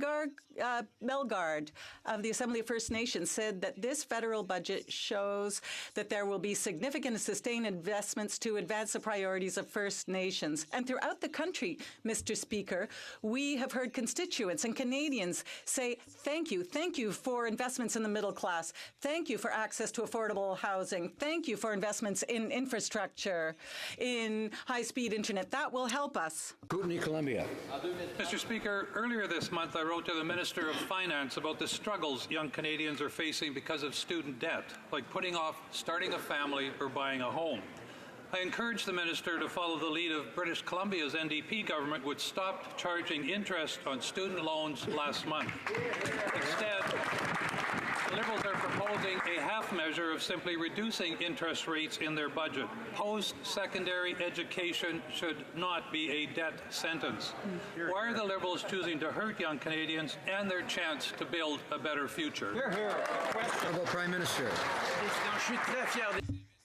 Bellegarde of the Assembly of First Nations said that this federal budget shows that there will be significant and sustained investments to advance the priorities of First Nations. And throughout the country, Mr. Speaker, we have heard constituents and Canadians say, thank you for investments in the middle class. Thank you for access to affordable housing. Thank you for investments in infrastructure, in high-speed internet. That will help us. Kootenai, Columbia. Mr. Speaker, earlier this month I wrote to the Minister of Finance about the struggles young Canadians are facing because of student debt, like putting off starting a family or buying a home. I encouraged the Minister to follow the lead of British Columbia's NDP government, which stopped charging interest on student loans last month. Instead, the Liberals are proposing a half measure of simply reducing interest rates in their budget. Post-secondary education should not be a debt sentence. Why are the Liberals choosing to hurt young Canadians and their chance to build a better future? Honourable Prime Minister.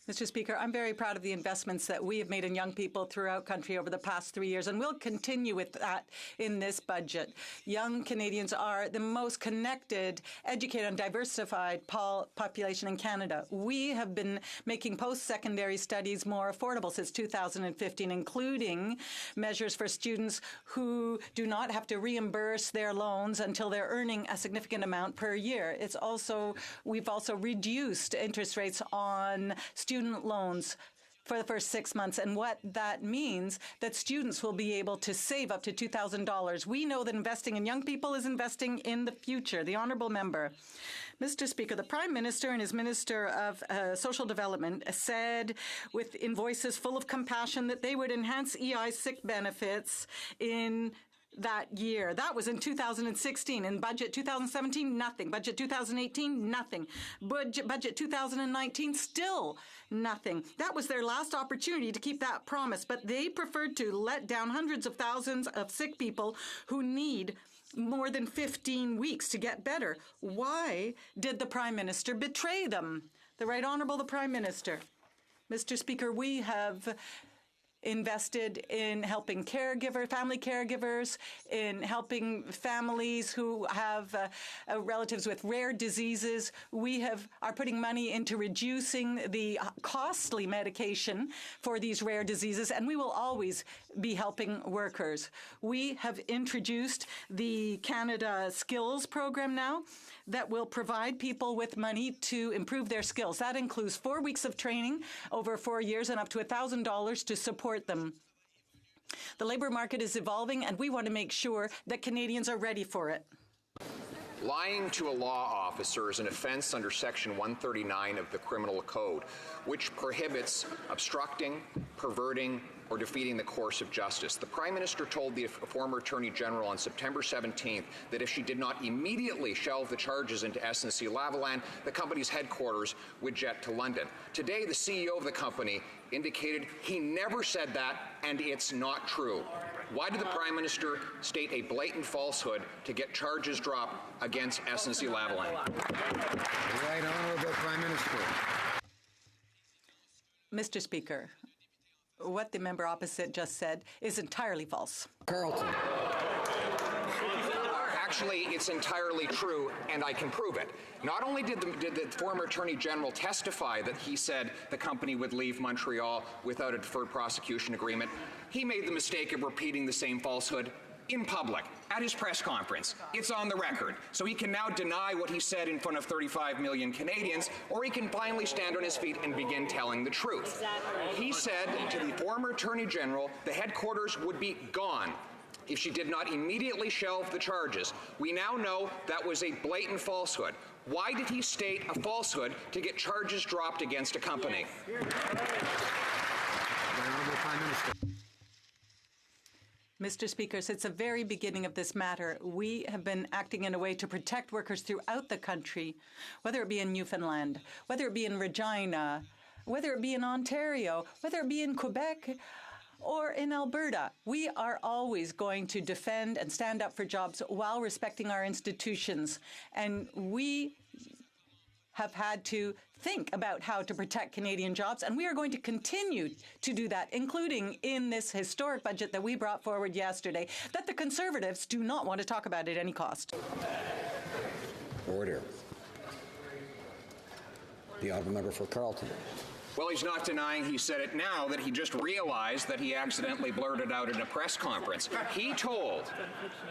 Mr. Speaker, I'm very proud of the investments that we have made in young people throughout country over the past 3 years, and we'll continue with that in this budget. Young Canadians are the most connected, educated, and diversified population in Canada. We have been making post-secondary studies more affordable since 2015, including measures for students who do not have to reimburse their loans until they're earning a significant amount per year. We've also reduced interest rates on student loans for the first 6 months, and what that means that students will be able to save up to $2,000. We know that investing in young people is investing in the future. The honourable member. Mr. Speaker, the Prime Minister and his Minister of Social Development said in voices full of compassion that they would enhance EI sick benefits in that year. That was in 2016. In budget 2017, nothing. Budget 2018, nothing. Budget 2019, still nothing. That was their last opportunity to keep that promise, but they preferred to let down hundreds of thousands of sick people who need more than 15 weeks to get better. Why did the Prime Minister betray them? The Right Honourable the Prime Minister. Mr. Speaker, we have invested in helping family caregivers, in helping families who have relatives with rare diseases. We are putting money into reducing the costly medication for these rare diseases, and we will always be helping workers. We have introduced the Canada Skills Program now that will provide people with money to improve their skills. That includes 4 weeks of training over 4 years and up to $1,000 to support them. The labour market is evolving, and we want to make sure that Canadians are ready for it. Lying to a law officer is an offense under Section 139 of the Criminal Code, which prohibits obstructing, perverting, or defeating the course of justice. The Prime Minister told the former Attorney General on September 17th that if she did not immediately shelve the charges into SNC-Lavalin, the company's headquarters would jet to London. Today, the CEO of the company indicated he never said that, and it's not true. Why did the Prime Minister state a blatant falsehood to get charges dropped against SNC-Lavalin? Right Honourable Prime Minister. Mr. Speaker, what the member opposite just said is entirely false. Carlton. Actually, it's entirely true, and I can prove it. Not only did the former Attorney General testify that he said the company would leave Montreal without a deferred prosecution agreement, he made the mistake of repeating the same falsehood in public at his press conference. It's on the record. So he can now deny what he said in front of 35 million Canadians, or he can finally stand on his feet and begin telling the truth. He said to the former Attorney General the headquarters would be gone if she did not immediately shelve the charges. We now know that was a blatant falsehood. Why did he state a falsehood to get charges dropped against a company? Mr. Speaker, since the very beginning of this matter, we have been acting in a way to protect workers throughout the country, whether it be in Newfoundland, whether it be in Regina, whether it be in Ontario, whether it be in Quebec, or in Alberta. We are always going to defend and stand up for jobs while respecting our institutions. And we have had to think about how to protect Canadian jobs, and we are going to continue to do that, including in this historic budget that we brought forward yesterday, that the Conservatives do not want to talk about at any cost. Order. The honourable member for Carleton. Well, he's not denying he said it now, that he just realized that he accidentally blurted out in a press conference. He told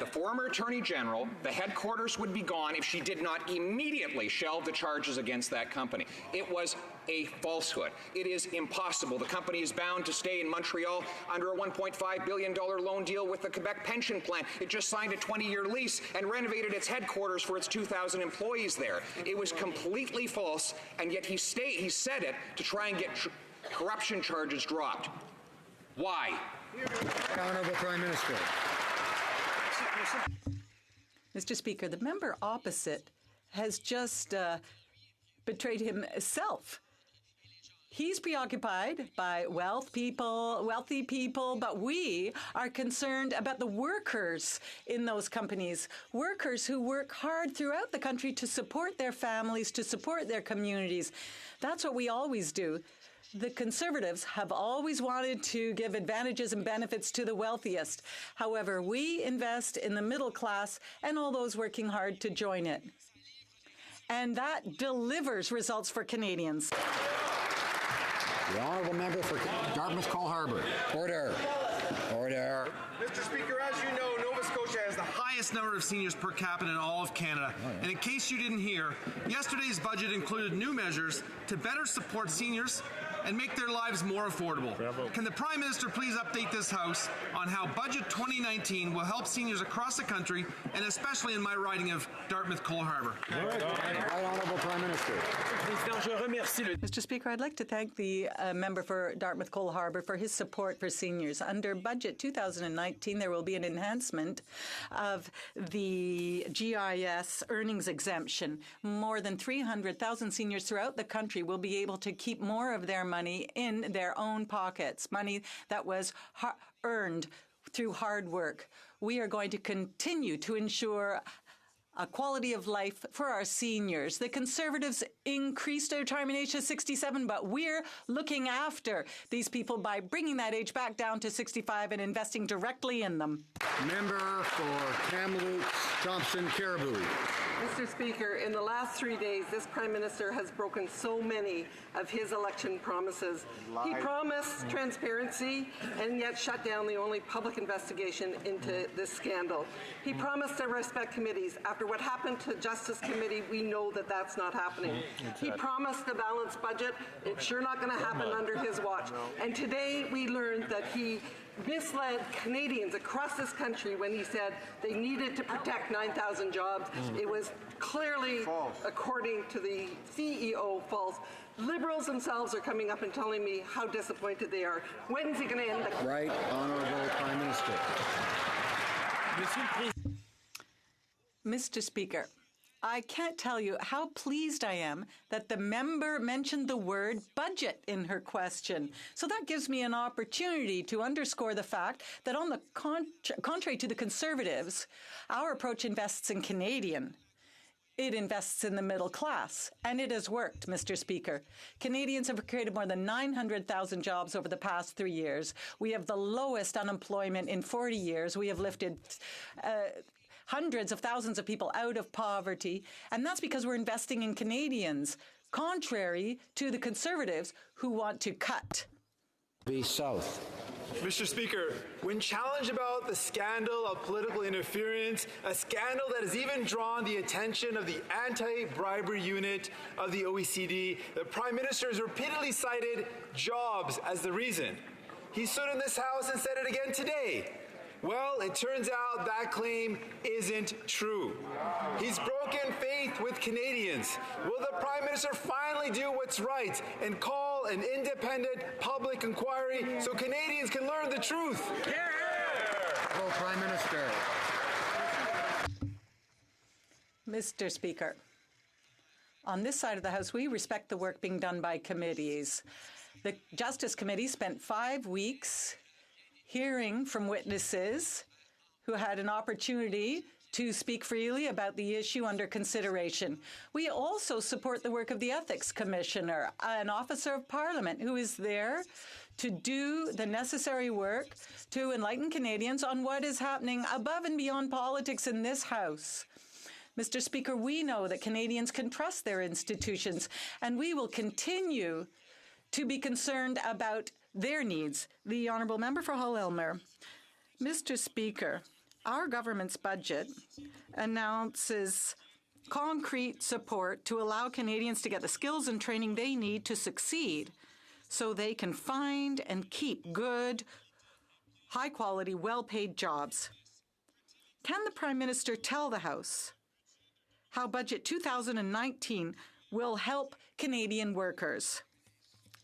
the former Attorney General the headquarters would be gone if she did not immediately shelve the charges against that company. It was a falsehood. It is impossible. The company is bound to stay in Montreal under a $1.5 billion loan deal with the Quebec pension plan. It just signed a 20-year lease and renovated its headquarters for its 2,000 employees there. It was completely false, and yet he said it to try and get corruption charges dropped. Why? Honourable Prime Minister. Mr. Speaker, the member opposite has just betrayed himself. He's preoccupied by wealthy people, but we are concerned about the workers in those companies, workers who work hard throughout the country to support their families, to support their communities. That's what we always do. The Conservatives have always wanted to give advantages and benefits to the wealthiest. However, we invest in the middle class and all those working hard to join it. And that delivers results for Canadians. The honourable member for Dartmouth Cole Harbour. Order. Order. Mr. Speaker, as you know, Nova Scotia has the highest number of seniors per capita in all of Canada. And in case you didn't hear, yesterday's budget included new measures to better support seniors and make their lives more affordable. Bravo. Can the Prime Minister please update this House on how Budget 2019 will help seniors across the country, and especially in my riding of Dartmouth Cole Harbour? Right, Honourable Prime Minister. Mr. Speaker, I'd like to thank the member for Dartmouth Cole Harbour for his support for seniors. Under Budget 2019, there will be an enhancement of the GIS earnings exemption. More than 300,000 seniors throughout the country will be able to keep more of their money in their own pockets, money that was earned through hard work. We are going to continue to ensure a quality of life for our seniors. The Conservatives increased their retirement age to 67, but we're looking after these people by bringing that age back down to 65 and investing directly in them. Member for Kamloops, Thompson, Caribou. Mr. Speaker, in the last 3 days, this Prime Minister has broken so many of his election promises. He promised transparency and yet shut down the only public investigation into this scandal. He promised to respect committees. After what happened to Justice Committee, we know that that's not happening. He promised a balanced budget. It's sure not going to happen under his watch. And today we learned that he misled Canadians across this country when he said they needed to protect 9,000 jobs. It was clearly, according to the CEO, false. Liberals themselves are coming up and telling me how disappointed they are. When's he going to end the... Right, Honourable Prime Minister. Mr. Speaker, I can't tell you how pleased I am that the member mentioned the word budget in her question. So that gives me an opportunity to underscore the fact that on the contrary to the Conservatives, our approach invests in Canadian. It invests in the middle class, and it has worked, Mr. Speaker. Canadians have created more than 900,000 jobs over the past 3 years. We have the lowest unemployment in 40 years. We have lifted hundreds of thousands of people out of poverty, and that's because we're investing in Canadians, contrary to the Conservatives who want to cut. Be South. Mr. Speaker, when challenged about out the scandal of political interference, a scandal that has even drawn the attention of the anti-bribery unit of the OECD. The Prime Minister has repeatedly cited jobs as the reason. He stood in this House and said it again today. Well, it turns out that claim isn't true. He's broken faith with Canadians. Will the Prime Minister finally do what's right and call an independent public inquiry so Canadians can learn the truth? Hello, Prime Minister. Mr. Speaker, on this side of the House, we respect the work being done by committees. The Justice Committee spent 5 weeks hearing from witnesses who had an opportunity to speak freely about the issue under consideration. We also support the work of the Ethics Commissioner, an officer of Parliament who is there to do the necessary work to enlighten Canadians on what is happening above and beyond politics in this House. Mr. Speaker, we know that Canadians can trust their institutions, and we will continue to be concerned about their needs. The Honourable Member for Hull-Elmer. Mr. Speaker, our government's budget announces concrete support to allow Canadians to get the skills and training they need to succeed so they can find and keep good, high-quality, well-paid jobs. Can the Prime Minister tell the House how Budget 2019 will help Canadian workers?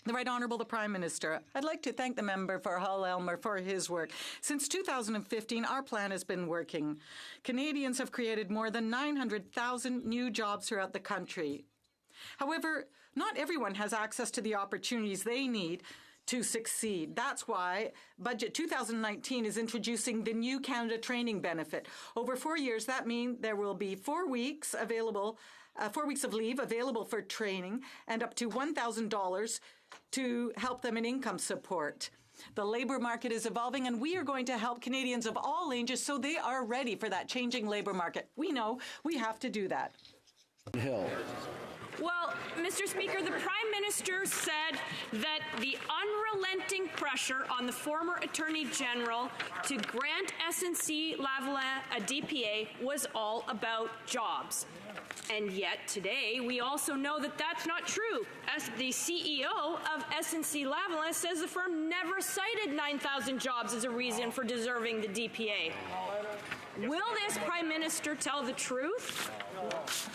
The Right Honourable the Prime Minister. I'd like to thank the member for Hull-Elmer for his work. Since 2015, our plan has been working. Canadians have created more than 900,000 new jobs throughout the country. However, not everyone has access to the opportunities they need to succeed. That's why Budget 2019 is introducing the new Canada Training Benefit. Over 4 years, that means there will be 4 weeks available, 4 weeks of leave available for training and up to $1,000 to help them in income support. The labour market is evolving, and we are going to help Canadians of all ages so they are ready for that changing labour market. We know we have to do that. Hill. Well, Mr. Speaker, the Prime Minister said that the unrelenting pressure on the former Attorney General to grant SNC-Lavalin a DPA was all about jobs. And yet today, we also know that that's not true. As the CEO of SNC-Lavalin says the firm never cited 9,000 jobs as a reason for deserving the DPA. Will this Prime Minister tell the truth?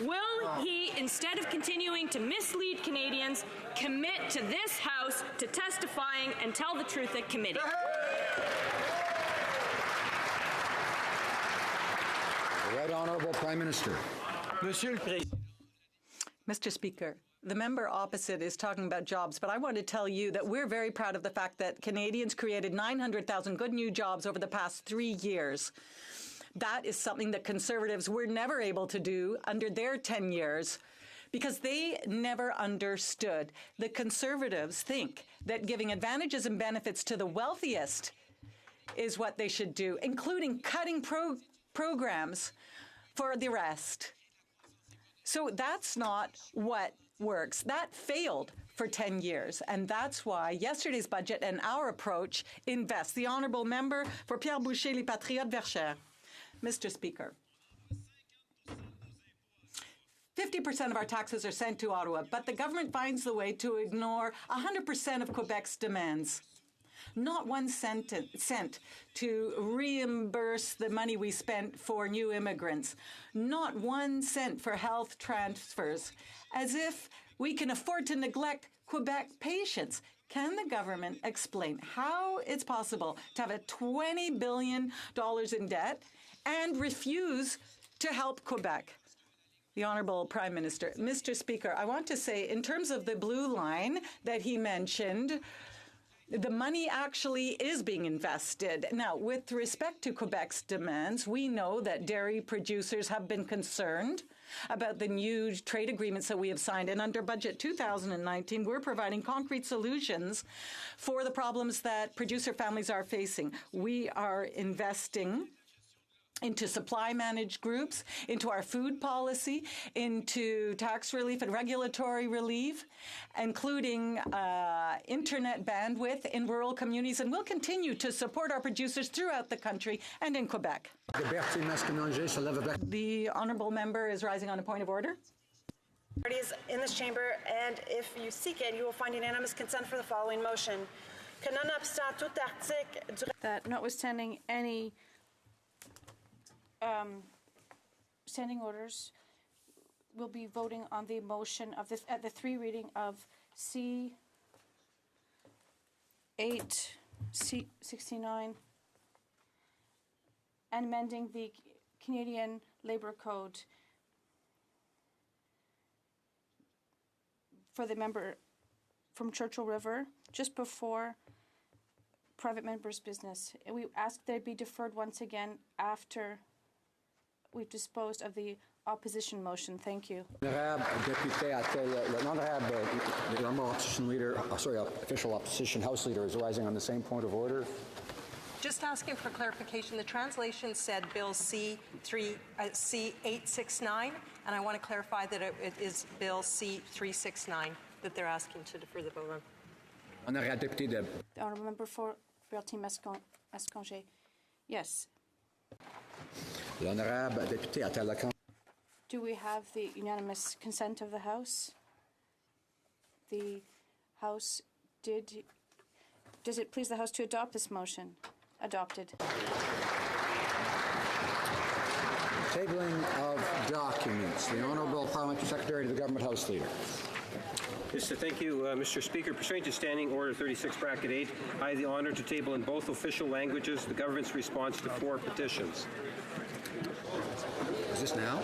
Will he, instead of continuing to mislead Canadians, commit to this House to testifying and tell the truth at committee? The Right Honourable Prime Minister. Mr. Speaker, the member opposite is talking about jobs, but I want to tell you that we're very proud of the fact that Canadians created 900,000 good new jobs over the past 3 years. That is something that Conservatives were never able to do under their 10 years because they never understood. The Conservatives think that giving advantages and benefits to the wealthiest is what they should do, including cutting programs for the rest. So that's not what works. That failed for 10 years, and that's why yesterday's budget and our approach invests. The Honourable Member for Pierre Boucher, Les Patriotes, Verchères. Mr. Speaker, 50% of our taxes are sent to Ottawa, but the government finds the way to ignore 100% of Quebec's demands. Not 1 cent to reimburse the money we spent for new immigrants. Not 1 cent for health transfers, as if we can afford to neglect Quebec patients. Can the government explain how it's possible to have a $20 billion in debt and refuse to help Quebec? The Honourable Prime Minister. Mr. Speaker, I want to say, in terms of the blue line that he mentioned, the money actually is being invested. Now, with respect to Quebec's demands, we know that dairy producers have been concerned about the new trade agreements that we have signed. And under Budget 2019, we're providing concrete solutions for the problems that producer families are facing. We are investing into supply managed groups, into our food policy, into tax relief and regulatory relief, including internet bandwidth in rural communities. And we'll continue to support our producers throughout the country and in Quebec. The honourable member is rising on a point of order. Parties in this chamber, and if you seek it, you will find unanimous consent for the following motion. That notwithstanding any standing orders, we'll be voting on the motion of this at the three reading of C8, C69, and amending the Canadian Labour Code for the member from Churchill River, just before private members' business. We ask that it be deferred once again after we've disposed of the opposition motion. Thank you. Official opposition House Leader is rising on the same point of order. Just asking for clarification. The translation said Bill C869, and I want to clarify that it is Bill C369 that they're asking to defer the vote on. The honourable member for Bertie Masconger. Yes. Do we have the unanimous consent of the House? The House did. Does it please the House to adopt this motion? Adopted. Tabling of documents. The Honourable Parliamentary Secretary to the Government House Leader. Yes, thank you, Mr. Speaker. Pursuant to Standing Order 36, Bracket 8, I have the honour to table in both official languages the government's response to 4 petitions. Is this now?